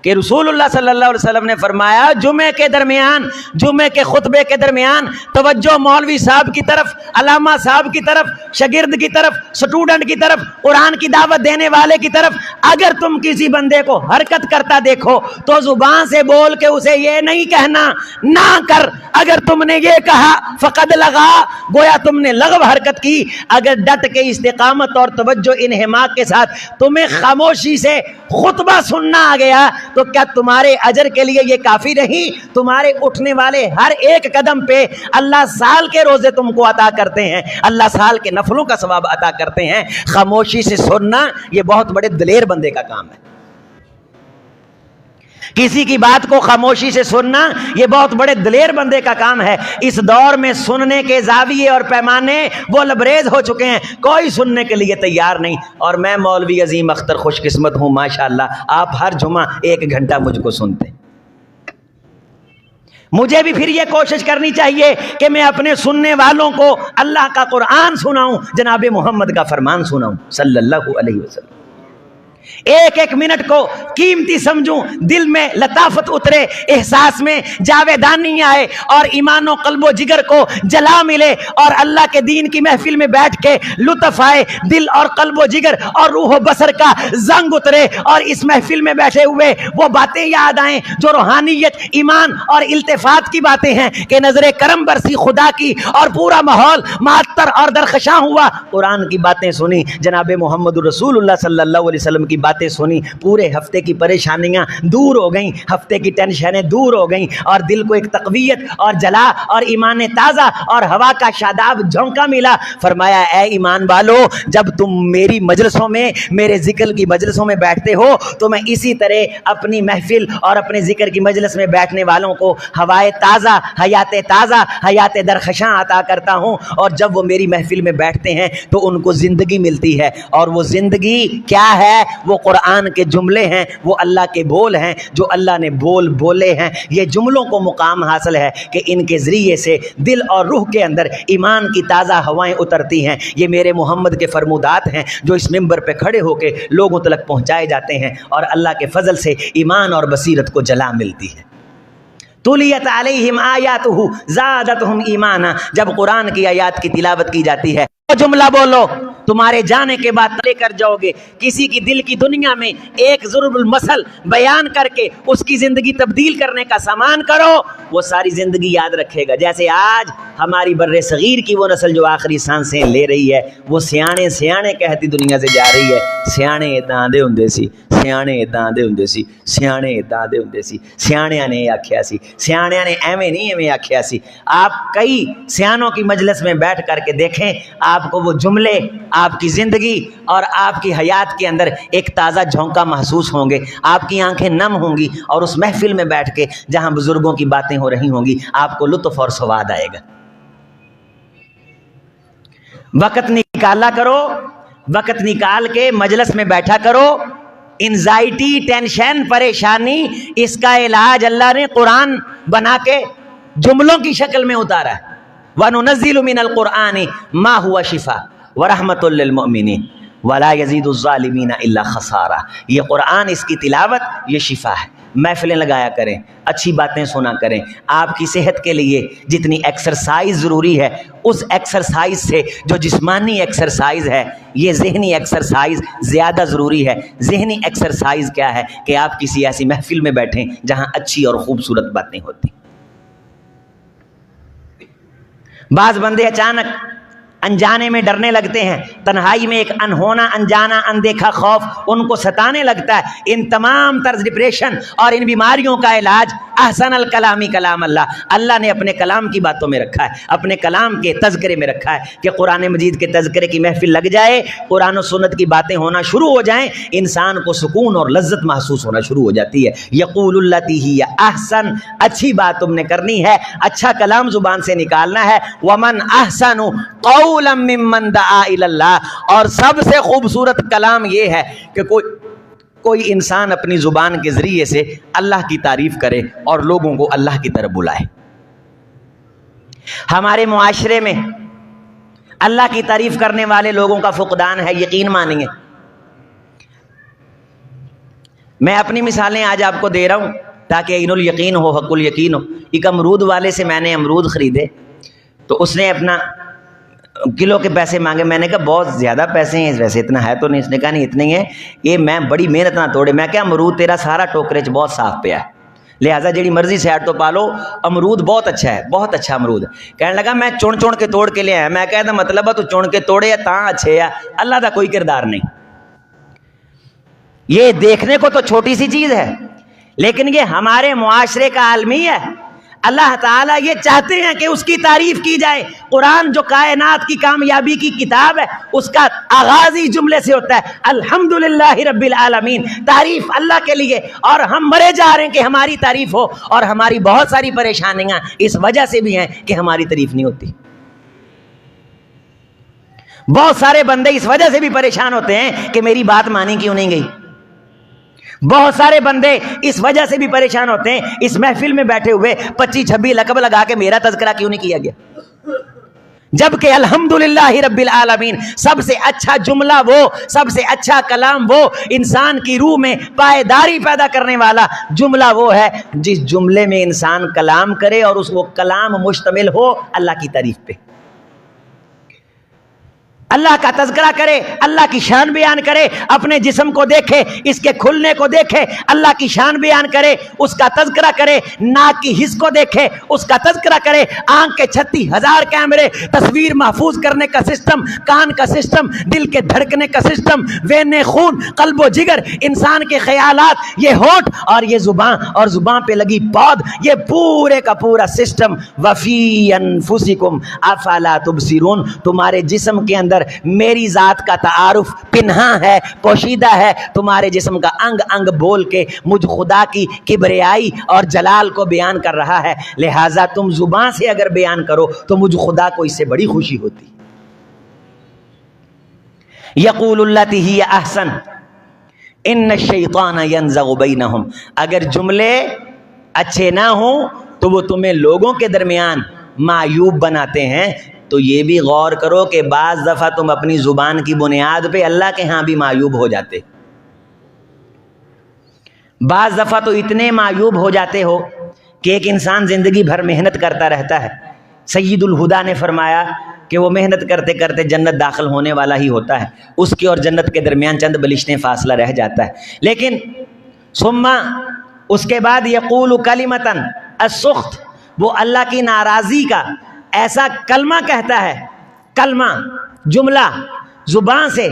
[SPEAKER 1] کہ رسول اللہ صلی اللہ علیہ وسلم نے فرمایا جمعے کے درمیان، جمعے کے خطبے کے درمیان توجہ مولوی صاحب کی طرف، علامہ صاحب کی طرف، شاگرد کی طرف، سٹوڈنٹ کی طرف، قرآن کی دعوت دینے والے کی طرف۔ اگر تم کسی بندے کو حرکت کرتا دیکھو تو زبان سے بول کے اسے یہ نہیں کہنا نہ کر، اگر تم نے یہ کہا فقد لغا، گویا تم نے لغو حرکت کی۔ اگر ڈٹ کے استقامت اور توجہ انہماک کے ساتھ تمہیں خاموشی سے خطبہ سننا آ گیا تو کیا تمہارے اجر کے لیے یہ کافی نہیں؟ تمہارے اٹھنے والے ہر ایک قدم پہ اللہ سال کے روزے تم کو عطا کرتے ہیں، اللہ سال کے نفلوں کا ثواب عطا کرتے ہیں۔ خاموشی سے سننا یہ بہت بڑے دلیر بندے کا کام ہے۔ کسی کی بات کو خاموشی سے سننا یہ بہت بڑے دلیر بندے کا کام ہے۔ اس دور میں سننے کے زاویے اور پیمانے وہ لبریز ہو چکے ہیں، کوئی سننے کے لیے تیار نہیں۔ اور میں مولوی عظیم اختر خوش قسمت ہوں، ماشاءاللہ آپ ہر جمعہ 1 گھنٹہ مجھ کو سنتے ہیں۔ مجھے بھی پھر یہ کوشش کرنی چاہیے کہ میں اپنے سننے والوں کو اللہ کا قرآن سناؤں، جناب محمد کا فرمان سناؤں صلی اللہ علیہ وسلم۔ ایک ایک منٹ کو قیمتی سمجھوں، دل میں لطافت اترے، احساس میں جاویدانی آئے اور ایمان و قلب و جگر کو جلا ملے، اور اللہ کے دین کی محفل میں بیٹھ کے لطف آئے، دل اور قلب و جگر اور روح و بصر کا زنگ اترے، اور اس محفل میں بیٹھے ہوئے وہ باتیں یاد آئیں جو روحانیت، ایمان اور التفات کی باتیں ہیں کہ نظر کرم برسی خدا کی اور پورا ماحول معطر اور درخشاں ہوا۔ قرآن کی باتیں سنی، جناب محمد رسول اللہ صلی اللہ علیہ وسلم کی باتیں سنی، پورے ہفتے کی پریشانیاں دور ہو گئیں، ہفتے کی ٹینشنیں دور ہو گئیں، اور دل کو ایک تقویت اور جلا اور ایمان تازہ اور ہوا کا شاداب جھونکا ملا۔ فرمایا اے ایمان والو، جب تم میری مجلسوں میں، میرے ذکر کی مجلسوں میں بیٹھتے ہو تو میں اسی طرح اپنی محفل اور اپنے ذکر کی مجلس میں بیٹھنے والوں کو ہوائے تازہ، حیات درخشاں عطا کرتا ہوں، اور جب وہ میری محفل میں بیٹھتے ہیں تو ان کو زندگی ملتی ہے، اور وہ زندگی کیا ہے؟ وہ قرآن کے جملے ہیں، وہ اللہ کے بول ہیں جو اللہ نے بولے ہیں۔ یہ جملوں کو مقام حاصل ہے کہ ان کے ذریعے سے دل اور روح کے اندر ایمان کی تازہ ہوائیں اترتی ہیں۔ یہ میرے محمد کے فرمودات ہیں جو اس منبر پہ کھڑے ہو کے لوگوں تک پہنچائے جاتے ہیں، اور اللہ کے فضل سے ایمان اور بصیرت کو جلا ملتی ہے۔ تُلِیَتْ عَلَیْہِمْ آیاتُہُ زَادَتْہُمْ ایمانا، جب قرآن کی آیات کی تلاوت کی جاتی ہے جملہ بولو، تمہارے جانے کے بعد لے کر جاؤ گے کسی کی دل کی دنیا میں ایک ضرب المثل بیان کر کے اس کی زندگی تبدیل کرنے کا سامان کرو، وہ ساری زندگی یاد رکھے گا۔ جیسے آج ہماری بر صغیر کی وہ نسل جو آخری سانسیں لے رہی ہے، وہ سیانے کہتی دنیا سے جا رہی ہے۔ سیانے اداں دے ہوندے سی، سیانے اداں دے ہوندے سی، سیانے اداں دے ہوندے سی، سیاڑیاں نے آکھیا سی، سیاڑیاں نے ایویں آکھیا سی۔ آپ کئی سیانوں کی مجلس میں بیٹھ کر کے دیکھیں، آپ کو وہ جملے آپ کی زندگی اور آپ کی حیات کے اندر ایک تازہ جھونکا محسوس ہوں گے، آپ کی آنکھیں نم ہوں گی، اور اس محفل میں بیٹھ کے جہاں بزرگوں کی باتیں ہو رہی ہوں گی آپ کو لطف اور سواد آئے گا۔ وقت نکالا کرو، وقت نکال کے مجلس میں بیٹھا کرو۔ انزائٹی، ٹینشن، پریشانی، اس کا علاج اللہ نے قرآن بنا کے جملوں کی شکل میں اتارا ہے۔ وَنُنَزِّلُ مِنَ الْقُرْآنِ مَا هُوَ شِفَاءٌ وَرَحْمَةٌ لِّلْمُؤْمِنِينَ وَلَا يَزِيدُ الظَّالِمِينَ إِلَّا خَسَارًا۔ یہ قرآن، اس کی تلاوت یہ شفا ہے۔ محفلیں لگایا کریں، اچھی باتیں سنا کریں۔ آپ کی صحت کے لیے جتنی ایکسرسائز ضروری ہے، اس ایکسرسائز سے جو جسمانی ایکسرسائز ہے، یہ ذہنی ایکسرسائز زیادہ ضروری ہے۔ ذہنی ایکسرسائز کیا ہے؟ کہ آپ کسی ایسی محفل میں بیٹھیں جہاں اچھی اور خوبصورت باتیں ہوتی۔ بعض بندے اچانک انجانے میں ڈرنے لگتے ہیں، تنہائی میں ایک انہونا، انجانا، اندیکھا خوف ان کو ستانے لگتا ہے۔ ان تمام طرز ڈپریشن اور ان بیماریوں کا علاج احسن الکلامی کلام اللہ، اللہ نے اپنے کلام کی باتوں میں رکھا ہے، اپنے کلام کے تذکرے میں رکھا ہے کہ قرآن مجید کے تذکرے کی محفل لگ جائے، قرآن و سنت کی باتیں ہونا شروع ہو جائیں، انسان کو سکون اور لذت محسوس ہونا شروع ہو جاتی ہے۔ یقول التی ہی احسن، اچھی بات تم نے کرنی ہے، اچھا کلام زبان سے نکالنا ہے۔ ومن احسن قولا ممن دعا الی اللہ، اور سب سے خوبصورت کلام یہ ہے کہ کوئی انسان اپنی زبان کے ذریعے سے اللہ کی تعریف کرے اور لوگوں کو اللہ کی طرف بلائے۔ ہمارے معاشرے میں اللہ کی تعریف کرنے والے لوگوں کا فقدان ہے، یقین مانیے۔ میں اپنی مثالیں آج آپ کو دے رہا ہوں تاکہ عین الیقین ہو، حق الیقین ہو۔ ایک امرود والے سے میں نے امرود خریدے تو اس نے اپنا کلو کے پیسے مانگے. میں نے کہا بہت زیادہ پیسے ہیں، ویسے اتنا ہے تو نہیں. اس نے کہا نہیں اتنے ہی ہیں، یہ میں بڑی محنت نہ توڑے. میں کہا امرود تیرا سارا ٹوکرے بہت صاف پیا ہے، لہٰذا جڑی مرضی سائڈ تو پالو، امرود بہت اچھا ہے، بہت اچھا امرود. کہنے لگا میں چون کے توڑ کے لے آیا. میں کہا مطلب ہے تو چون کے توڑے تاں اچھے ہے، اللہ دا کوئی کردار نہیں. یہ دیکھنے کو تو چھوٹی سی چیز ہے لیکن یہ ہمارے معاشرے کا عالمی ہے. اللہ تعالیٰ یہ چاہتے ہیں کہ اس کی تعریف کی جائے. قرآن جو کائنات کی کامیابی کی کتاب ہے اس کا آغاز ہی جملے سے ہوتا ہے الحمدللہ رب العالمین، تعریف اللہ کے لیے. اور ہم مرے جا رہے ہیں کہ ہماری تعریف ہو، اور ہماری بہت ساری پریشانیاں اس وجہ سے بھی ہیں کہ ہماری تعریف نہیں ہوتی. بہت سارے بندے اس وجہ سے بھی پریشان ہوتے ہیں کہ میری بات مانی کیوں نہیں گئی. بہت سارے بندے اس وجہ سے بھی پریشان ہوتے ہیں اس محفل میں بیٹھے ہوئے 25-26 لقب لگا کے میرا تذکرہ کیوں نہیں کیا گیا، جبکہ الحمدللہ رب العالمین سب سے اچھا جملہ وہ، سب سے اچھا کلام وہ، انسان کی روح میں پائیداری پیدا کرنے والا جملہ وہ ہے جس جملے میں انسان کلام کرے اور وہ کلام مشتمل ہو اللہ کی تعریف پہ، اللہ کا تذکرہ کرے، اللہ کی شان بیان کرے، اپنے جسم کو دیکھے، اس کے کھلنے کو دیکھے، اللہ کی شان بیان کرے، اس کا تذکرہ کرے، ناک کی حص کو دیکھے، اس کا تذکرہ کرے، آنکھ کے 36,000 کیمرے، تصویر محفوظ کرنے کا سسٹم، کان کا سسٹم، دل کے دھڑکنے کا سسٹم، وینے خون، قلب و جگر، انسان کے خیالات، یہ ہونٹ اور یہ زبان اور زبان پہ لگی پود، یہ پورے کا پورا سسٹم. وفی انفسکم افلا تبصرون، تمہارے جسم کے اندر میری ذات کا تعارف پنہاں ہے، پوشیدہ ہے. تمہارے جسم کا انگ انگ بول کے مجھ خدا کی کبریائی اور جلال کو بیان کر رہا ہے، لہٰذا تم زبان سے اگر بیان کرو تو مجھ خدا کو اس سے بڑی خوشی ہوتی. یقول التی ہی احسن ان الشیطان ینزغ بینہم، اگر جملے اچھے نہ ہوں تو وہ تمہیں لوگوں کے درمیان معیوب بناتے ہیں. تو یہ بھی غور کرو کہ بعض دفعہ تم اپنی زبان کی بنیاد پہ اللہ کے ہاں بھی معیوب ہو جاتے، بعض دفعہ تو اتنے معیوب ہو جاتے ہو کہ ایک انسان زندگی بھر محنت کرتا رہتا ہے. سید الہدا نے فرمایا کہ وہ محنت کرتے کرتے جنت داخل ہونے والا ہی ہوتا ہے، اس کی اور جنت کے درمیان چند بلشتیں فاصلہ رہ جاتا ہے. لیکن ثم اس کے بعد یقول کلمۃ السخط، وہ اللہ کی ناراضی کا ایسا کلمہ کہتا ہے، کلمہ جملہ زبان سے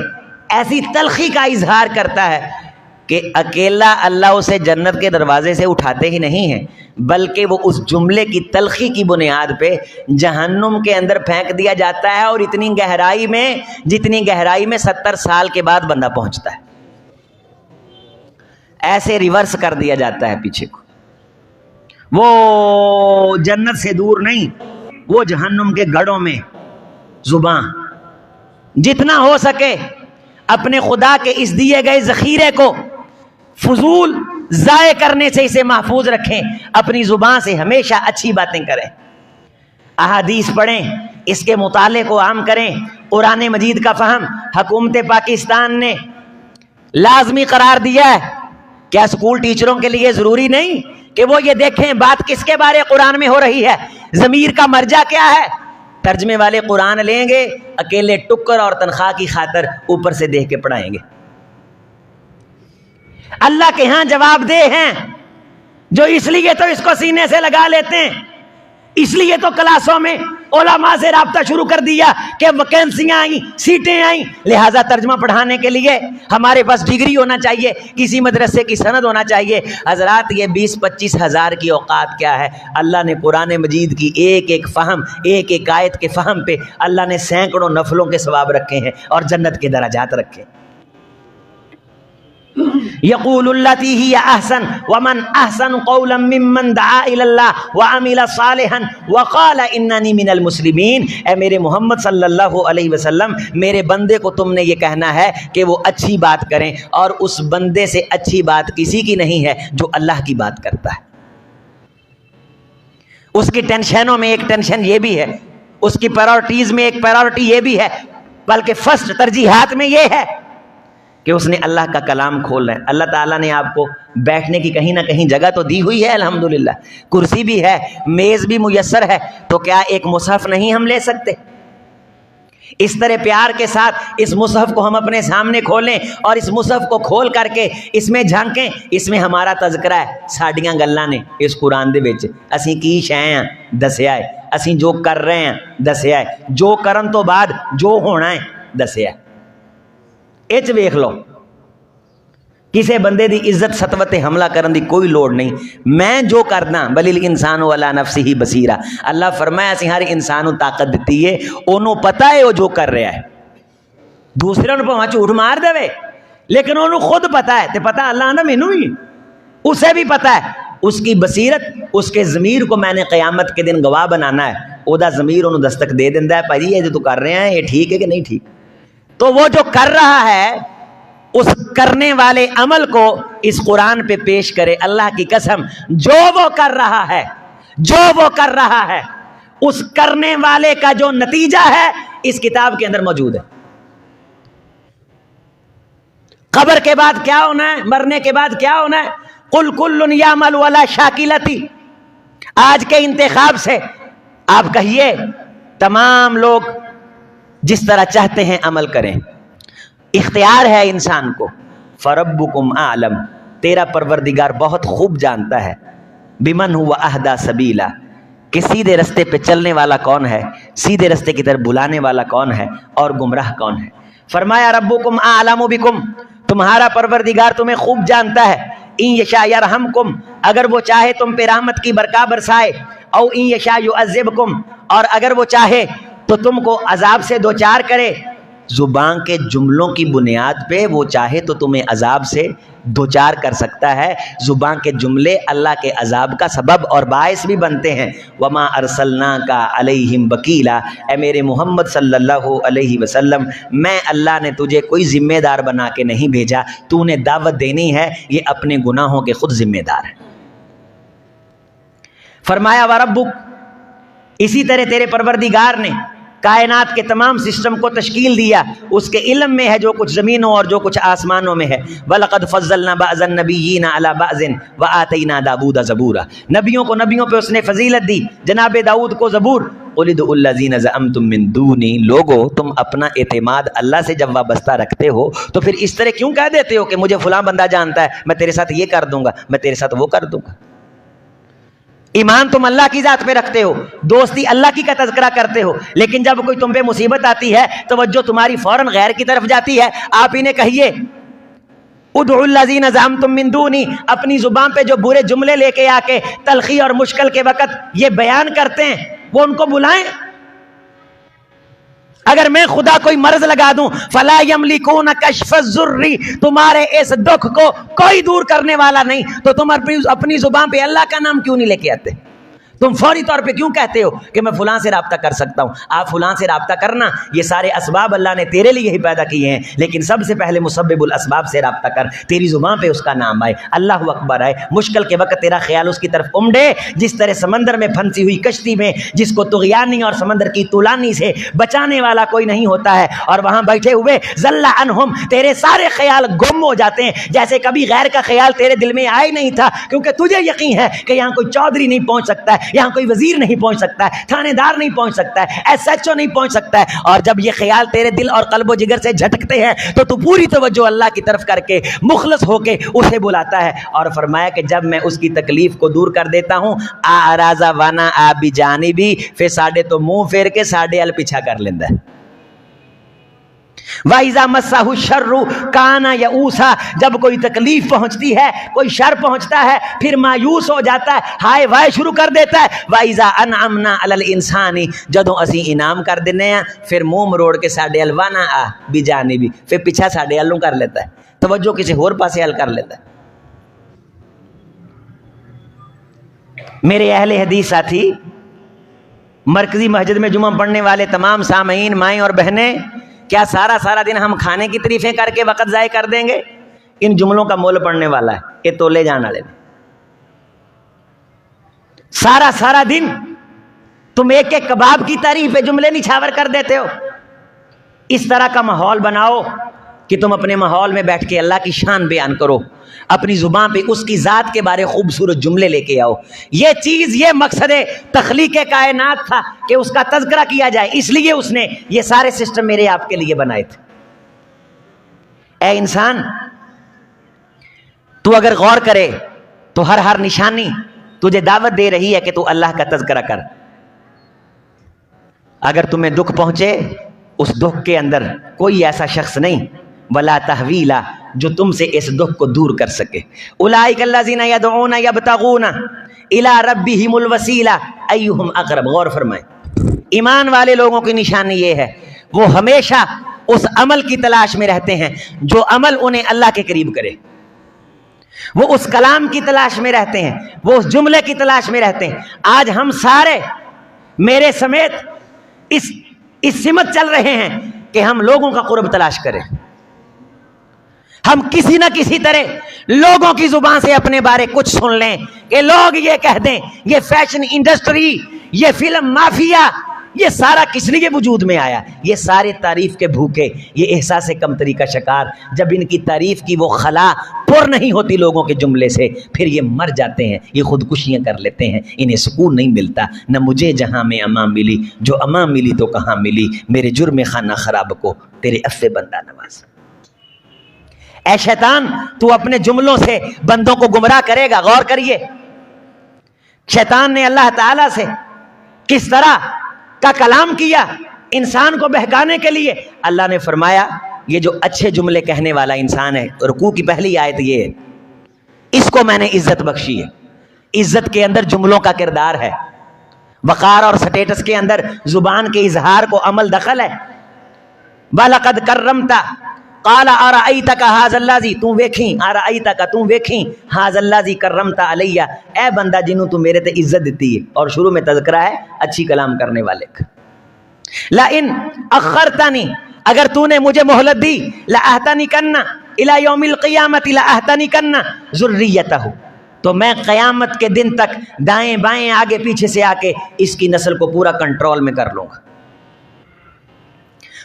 [SPEAKER 1] ایسی تلخی کا اظہار کرتا ہے کہ اکیلا اللہ اسے جنت کے دروازے سے اٹھاتے ہی نہیں ہیں بلکہ وہ اس جملے کی تلخی کی بنیاد پہ جہنم کے اندر پھینک دیا جاتا ہے، اور اتنی گہرائی میں جتنی گہرائی میں 70 سال کے بعد بندہ پہنچتا ہے، ایسے ریورس کر دیا جاتا ہے پیچھے کو. وہ جنت سے دور نہیں، وہ جہنم کے گڑھوں میں زبان. جتنا ہو سکے اپنے خدا کے اس دیے گئے ذخیرے کو فضول ضائع کرنے سے اسے محفوظ رکھیں، اپنی زبان سے ہمیشہ اچھی باتیں کریں، احادیث پڑھیں، اس کے مطالعے کو عام کریں. قرآن مجید کا فہم حکومت پاکستان نے لازمی قرار دیا ہے. کیا اسکول ٹیچروں کے لیے ضروری نہیں کہ وہ یہ دیکھیں بات کس کے بارے قرآن میں ہو رہی ہے، ضمیر کا مرجع کیا ہے؟ ترجمے والے قرآن لیں گے، اکیلے ٹکر اور تنخواہ کی خاطر اوپر سے دیکھ کے پڑھائیں گے. اللہ کے ہاں جواب دہ ہیں جو اس لیے تو اس کو سینے سے لگا لیتے ہیں، اس لیے تو کلاسوں میں علماء سے رابطہ شروع کر دیا کہ ویکینسیاں آئیں، سیٹیں آئیں، لہٰذا ترجمہ پڑھانے کے لیے ہمارے پاس ڈگری ہونا چاہیے، کسی مدرسے کی سند ہونا چاہیے. حضرات یہ 20-25 ہزار کی اوقات کیا ہے؟ اللہ نے قرآن مجید کی ایک ایک فہم، ایک ایک آیت کے فہم پہ اللہ نے سینکڑوں نفلوں کے ثواب رکھے ہیں اور جنت کے درجات رکھے. یقول التی ہی احسن ومن احسن قولا ممن دعا الی اللہ وعمل صالحا وقال اننی من المسلمین. اے میرے محمد صلی اللہ علیہ وسلم، میرے بندے کو تم نے یہ کہنا ہے کہ وہ اچھی بات کریں، اور اس بندے سے اچھی بات کسی کی نہیں ہے جو اللہ کی بات کرتا ہے. اس کی ٹینشنوں میں ایک ٹینشن یہ بھی ہے، اس کی پرائورٹیز میں ایک پرائورٹی یہ بھی ہے، بلکہ فرسٹ ترجیحات میں یہ ہے کہ اس نے اللہ کا کلام کھول رہے ہیں۔ اللہ تعالیٰ نے آپ کو بیٹھنے کی کہیں نہ کہیں جگہ تو دی ہوئی ہے، الحمدللہ، کرسی بھی ہے، میز بھی میسر ہے، تو کیا ایک مصحف نہیں ہم لے سکتے؟ اس طرح پیار کے ساتھ اس مصحف کو ہم اپنے سامنے کھولیں اور اس مصحف کو کھول کر کے اس میں جھانکیں۔ اس میں ہمارا تذکرہ ہے، ساڈیاں گلاں نے اس قرآن دے وچ، اسی کی شے ہیں دسیا ہے، اسی جو کر رہے ہیں دسیا ہے، جو کرن تو بعد جو ہونا ہے دسیا ہے۔ اچ ویکھ لو، کسے بندے دی عزت سطوت حملہ کرن دی کوئی لوڑ نہیں، میں جو کرنا بل الانسان علی نفسہ بصیرہ۔ اللہ فرمایا اسی ہر انسان نوں طاقت دتی ہے، اونوں پتہ ہے وہ جو کر رہا ہے، دوسرے نوں بھاویں جھوٹ مار دے لیکن اونوں خود پتہ ہے، تے پتہ اللہ آندا مینوں ہی، اسے بھی پتہ ہے، اس کی بصیرت، اس کے ضمیر کو میں نے قیامت کے دن گواہ بنانا ہے، او دا ضمیر انہوں دستک دے دیندا ہے، بھائی یہ جو تو کر رہے ہیں یہ ٹھیک ہے کہ نہیں ٹھیک؟ تو وہ جو کر رہا ہے اس کرنے والے عمل کو اس قرآن پہ پیش کرے۔ اللہ کی قسم، جو وہ کر رہا ہے، جو وہ کر رہا ہے، اس کرنے والے کا جو نتیجہ ہے اس کتاب کے اندر موجود ہے۔ قبر کے بعد کیا ہونا ہے، مرنے کے بعد کیا ہونا ہے، قل کل یعمل علی شاکلتی۔ آج کے انتخاب سے آپ کہیے تمام لوگ جس طرح چاہتے ہیں عمل کریں، اختیار ہے انسان کو۔ فربکم اعلم، تیرا پروردگار بہت خوب جانتا ہے، بمن هو اہدی سبیلا، کہ سیدھے رستے پہ چلنے والا کون ہے، سیدھے رستے کی طرف بلانے والا کون ہے اور گمراہ کون ہے۔ فرمایا ربکم اعلم بکم، تمہارا پروردگار تمہیں خوب جانتا ہے۔ ان یشاء یرحمکم، اگر وہ چاہے تم پہ رحمت کی برکا برسائے، او ان یشاء یعذبکم، اور اگر وہ چاہے تو تم کو عذاب سے دوچار کرے۔ زبان کے جملوں کی بنیاد پہ وہ چاہے تو تمہیں عذاب سے دوچار کر سکتا ہے۔ زبان کے جملے اللہ کے عذاب کا سبب اور باعث بھی بنتے ہیں۔ وما ارسلناک علیہم وکیلا، اے میرے محمد صلی اللہ علیہ وسلم، میں اللہ نے تجھے کوئی ذمہ دار بنا کے نہیں بھیجا، تو نے دعوت دینی ہے، یہ اپنے گناہوں کے خود ذمہ دار ہے۔ فرمایا وربک، اسی طرح تیرے پروردگار نے کائنات کے تمام سسٹم کو تشکیل دیا، اس کے علم میں ہے جو کچھ زمینوں اور جو کچھ آسمانوں میں ہے۔ وَلَقَدْ فَضَّلْنَا بَعْضَ النَّبِيِّينَ عَلَى بَعْضٍ وَآتَيْنَا دَاوُودَ زَبُورًا، نبیوں کو نبیوں پہ اس نے فضیلت دی، جناب داؤد کو زبور۔ قُلِ ادْعُوا الَّذِينَ زَعَمْتُم مِّن دُونِي، لوگو تم اپنا اعتماد اللہ سے جب وابستہ رکھتے ہو تو پھر اس طرح کیوں کہہ دیتے ہو کہ مجھے فلاں بندہ جانتا ہے، میں تیرے ساتھ یہ کر دوں گا، میں تیرے ساتھ وہ کر دوں گا۔ ایمان تم اللہ کی ذات پہ رکھتے ہو، دوستی اللہ کی کا تذکرہ کرتے ہو، لیکن جب کوئی تم پہ مصیبت آتی ہے توجہ تمہاری فوراً غیر کی طرف جاتی ہے۔ آپ انہیں کہیے ادعوا الذین زعمتم من دونی، اپنی زبان پہ جو برے جملے لے کے آ کے تلخی اور مشکل کے وقت یہ بیان کرتے ہیں وہ ان کو بلائیں۔ اگر میں خدا کوئی مرض لگا دوں، فلا یملکون کشف الضر، تمہارے اس دکھ کو کوئی دور کرنے والا نہیں، تو تم اپنی زبان پہ اللہ کا نام کیوں نہیں لے کے آتے؟ تم فوری طور پہ کیوں کہتے ہو کہ میں فلاں سے رابطہ کر سکتا ہوں؟ آپ فلاں سے رابطہ کرنا، یہ سارے اسباب اللہ نے تیرے لیے ہی پیدا کیے ہیں، لیکن سب سے پہلے مسبب الاسباب سے رابطہ کر، تیری زبان پہ اس کا نام آئے، اللہ اکبر آئے، مشکل کے وقت تیرا خیال اس کی طرف امڑے۔ جس طرح سمندر میں پھنسی ہوئی کشتی میں جس کو طغیانی اور سمندر کی طولانی سے بچانے والا کوئی نہیں ہوتا ہے، اور وہاں بیٹھے ہوئے ذل عنہم، تیرے سارے خیال گم ہو جاتے ہیں، جیسے کبھی غیر کا خیال تیرے دل میں آئے نہیں تھا، کیونکہ تجھے یقین ہے کہ یہاں کوئی چودھری نہیں پہنچ سکتا ہے، یہاں کوئی وزیر نہیں پہنچ سکتا ہے، تھانے دار نہیں پہنچ سکتا ہے، ایس ایچ او نہیں پہنچ سکتا ہے۔ اور جب یہ خیال تیرے دل اور قلب و جگر سے جھٹکتے ہیں تو تو پوری توجہ اللہ کی طرف کر کے مخلص ہو کے اسے بلاتا ہے۔ اور فرمایا کہ جب میں اس کی تکلیف کو دور کر دیتا ہوں، اعراض وانا آبی جانبی، پھر ساڈے تو منہ پھیر کے ساڈے ال پیچھا کر لیندا ہے۔ وَإِذَا مَسَّهُ الشَّرُّ كَانَ يَئُوسًا، جب کوئی تکلیف پہنچتی ہے، کوئی شر پہنچتا ہے، پھر مایوس ہو جاتا ہے، ہائے وائے شروع کر دیتا ہے۔ وَإِذَا أَنْعَمْنَا عَلَى الْإِنسَانِ، جدوں اسی انعام کر دینے ہیں، پھر منہ مروڑ کے ساڈے ال وانا آ بجانبی، پھر پیچھا ساڈے الوں کر لیتا ہے، توجہ کسی اور پاسے ال کر لیتا ہے۔ میرے اہل حدیث ساتھی، مرکزی مسجد میں جمعہ پڑھنے والے تمام سامعین، مائیں اور بہنیں، کیا سارا دن ہم کھانے کی تعریفیں کر کے وقت ضائع کر دیں گے؟ ان جملوں کا مول پڑنے والا ہے، یہ تولے جان والے میں۔ سارا دن تم ایک ایک کباب کی تعریف پہ جملے نچھاور کر دیتے ہو۔ اس طرح کا ماحول بناؤ کہ تم اپنے ماحول میں بیٹھ کے اللہ کی شان بیان کرو، اپنی زبان پہ اس کی ذات کے بارے خوبصورت جملے لے کے آؤ۔ یہ چیز، یہ مقصد تخلیق کائنات تھا کہ اس کا تذکرہ کیا جائے، اس لیے اس نے یہ سارے سسٹم میرے آپ کے لیے بنائے تھے۔ اے انسان، تو اگر غور کرے تو ہر نشانی تجھے دعوت دے رہی ہے کہ تو اللہ کا تذکرہ کر۔ اگر تمہیں دکھ پہنچے، اس دکھ کے اندر کوئی ایسا شخص نہیں ولا تحویلا جو تم سے اس دکھ کو دور کر سکے۔ اولئک الذین یدعون یبتغون الی ربہم الوسیلہ ایہم اقرب۔ غور فرمائیں، ایمان والے لوگوں کی نشانی یہ ہے، وہ ہمیشہ اس عمل کی تلاش میں رہتے ہیں جو عمل انہیں اللہ کے قریب کرے، وہ اس کلام کی تلاش میں رہتے ہیں، وہ اس جملے کی تلاش میں رہتے ہیں۔ آج ہم سارے میرے سمیت اس سمت چل رہے ہیں کہ ہم لوگوں کا قرب تلاش کریں، ہم کسی نہ کسی طرح لوگوں کی زبان سے اپنے بارے کچھ سن لیں کہ لوگ یہ کہہ دیں، یہ فیشن انڈسٹری، یہ فلم مافیا، یہ سارا کس لیے وجود میں آیا؟ یہ سارے تعریف کے بھوکے، یہ احساس کمتری کا شکار، جب ان کی تعریف کی وہ خلا پر نہیں ہوتی لوگوں کے جملے سے، پھر یہ مر جاتے ہیں، یہ خودکشیاں کر لیتے ہیں، انہیں سکون نہیں ملتا۔ نہ مجھے جہاں میں اما ملی، جو اما ملی تو کہاں ملی، میرے جرم خانہ خراب کو تیرے عفو بندہ نواز۔ اے شیطان، تو اپنے جملوں سے بندوں کو گمراہ کرے گا۔ غور کریے، شیطان نے اللہ تعالیٰ سے کس طرح کا کلام کیا انسان کو بہکانے کے لیے۔ اللہ نے فرمایا، یہ جو اچھے جملے کہنے والا انسان ہے، رکوع کی پہلی آیت یہ ہے، اس کو میں نے عزت بخشی ہے۔ عزت کے اندر جملوں کا کردار ہے، وقار اور سٹیٹس کے اندر زبان کے اظہار کو عمل دخل ہے۔ وَلَقَدْ كَرَّمْتَ قال ارأیتک ھذا الذی، تم ویکھیں، ارأیتک تم ویکھیں، ھذا الذی کرمت علیہ، اے بندہ جنوں تو میرے تے عزت دیتی ہے۔ اور شروع میں تذکرہ ہے اچھی کلام کرنے والے کا۔ لئن اخرتنی، اگر تو نے مجھے مہلت دی، لأحتنکن الی یوم القیامۃ لأحتنکن ذریتہ، تو میں قیامت کے دن تک دائیں بائیں آگے پیچھے سے آ کے اس کی نسل کو پورا کنٹرول میں کر لوں گا،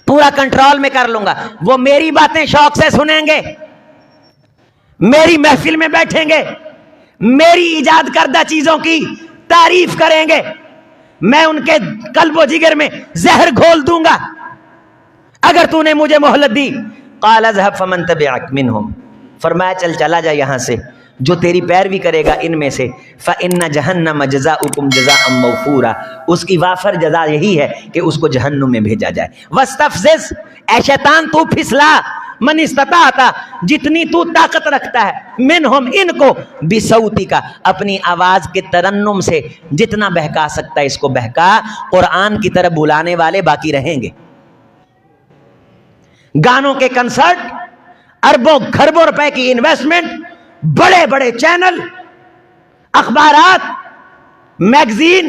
[SPEAKER 1] پورا کنٹرول میں کر لوں گا۔ وہ میری باتیں شوق سے سنیں گے، میری محفل میں بیٹھیں گے، میری ایجاد کردہ چیزوں کی تعریف کریں گے، میں ان کے قلب و جگر میں زہر گھول دوں گا اگر تو نے مجھے مہلت دی۔ قال اذهب فمن تبعك منهم، فرمایا چل چلا جا یہاں سے، جو تیری پیروی کرے گا ان میں سے، فإن جہنم جزاؤکم جزاء موفورا، اس کی وافر جزا یہی ہے کہ اس کو جہنم میں بھیجا جائے۔ واستفزز، اے شیطان تو پھسلا، من استطاعت، جتنی تو طاقت رکھتا ہے، منہم ان کو، بصوتک، اپنی آواز کے ترنم سے جتنا بہکا سکتا ہے اس کو بہکا۔ قرآن کی طرف بلانے والے باقی رہیں گے، گانوں کے کنسرٹ، اربوں کھربوں روپے کی انویسٹمنٹ، بڑے بڑے چینل، اخبارات، میگزین،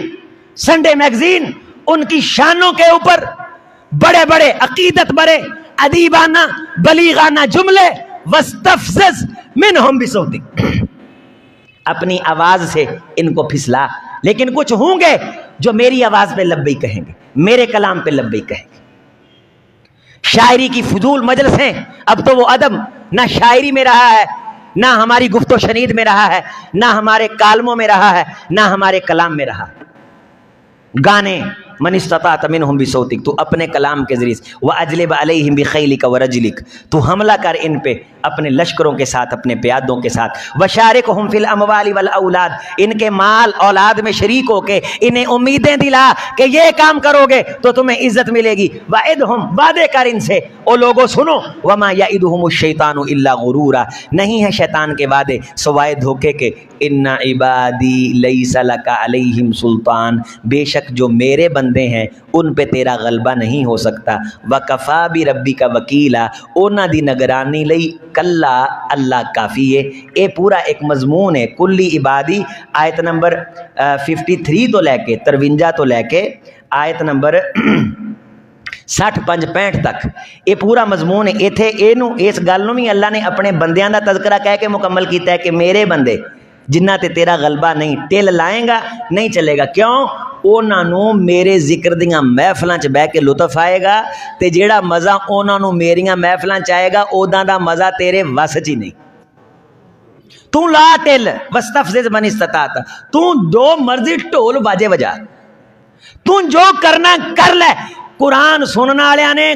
[SPEAKER 1] سنڈے میگزین، ان کی شانوں کے اوپر بڑے بڑے عقیدت برے ادیبانہ بلیغانہ جملے۔ واستفزز منہم بصوتک، اپنی آواز سے ان کو پھسلا۔ لیکن کچھ ہوں گے جو میری آواز پہ لبیک کہیں گے، میرے کلام پہ لبیک کہیں گے۔ شاعری کی فضول مجلسیں، اب تو وہ ادب نہ شاعری میں رہا ہے، نہ ہماری گفت و شنید میں رہا ہے، نہ ہمارے کالموں میں رہا ہے، نہ ہمارے کلام میں رہا۔ گانے، من استطاعت منہم بصوتک، تو اپنے کلام کے ذریعے سے، واجلب علیہم بخیلک ورجلک، تو حملہ کر ان پہ اپنے لشکروں کے ساتھ، اپنے پیادوں کے ساتھ۔ وشارکہم فی الاموال والاولاد، ان کے مال اولاد میں شریک ہو کے انہیں امیدیں دلا کہ یہ کام کرو گے تو تمہیں عزت ملے گی۔ وعدہم، وعدے کر ان سے، او لوگو سنو، وما یعدہم الشیطان الا غرورا، نہیں ہے شیطان کے وعدے سوائے دھوکے کے۔ ان عبادی لیس لک علیہم سلطان، بے شک جو میرے بندے ہیں ان پہ تیرا غلبہ نہیں ہو سکتا۔ وکفا بربک وکیلا، انہاں دی نگرانی لئی کلا اللہ کافی ہے۔ اے پورا ایک مضمون ہے، کلی عبادی، آیت نمبر 53 تو لے کے 53 تو لے کے آیت نمبر 60 65 تک یہ پورا مضمون ہے۔ ایتھے اینو اس گل نو بھی اللہ نے اپنے بندیاں دا تذکرہ کہہ کے مکمل کیتا ہے کہ میرے بندے جنہ تے تیرا غلبہ نہیں، ٹل لائیں گا نہیں چلے گا۔ کیوں؟ ਉਹਨਾਂ ਨੂੰ ਮੇਰੇ ਜ਼ਿਕਰ ਦੀਆਂ ਮਹਿਫਲਾਂ 'ਚ ਬਹਿ ਕੇ ਲੁਤਫ ਆਏਗਾ, ਤੇ ਜਿਹੜਾ ਮਜ਼ਾ ਉਹਨਾਂ ਨੂੰ ਮੇਰੀਆਂ ਮਹਿਫਲਾਂ 'ਚ ਆਏਗਾ ਉਦਾਂ ਦਾ ਮਜ਼ਾ ਤੇਰੇ ਵਸ 'ਚ ਹੀ ਨਹੀਂ। ਤੂੰ ਲਾ ਤਿਲ ਵਸਤਫਜ਼ਿਜ਼ ਮਨ ਇਸਤਤਾਅਤ, ਤੂੰ ਜੋ ਮਰਜ਼ੀ ਢੋਲ ਬਾਜੇ ਵਜਾ, ਤੂੰ ਜੋ ਕਰਨਾ ਕਰ ਲੈ। ਕੁਰਾਨ ਸੁਣਨ ਵਾਲਿਆਂ ਨੇ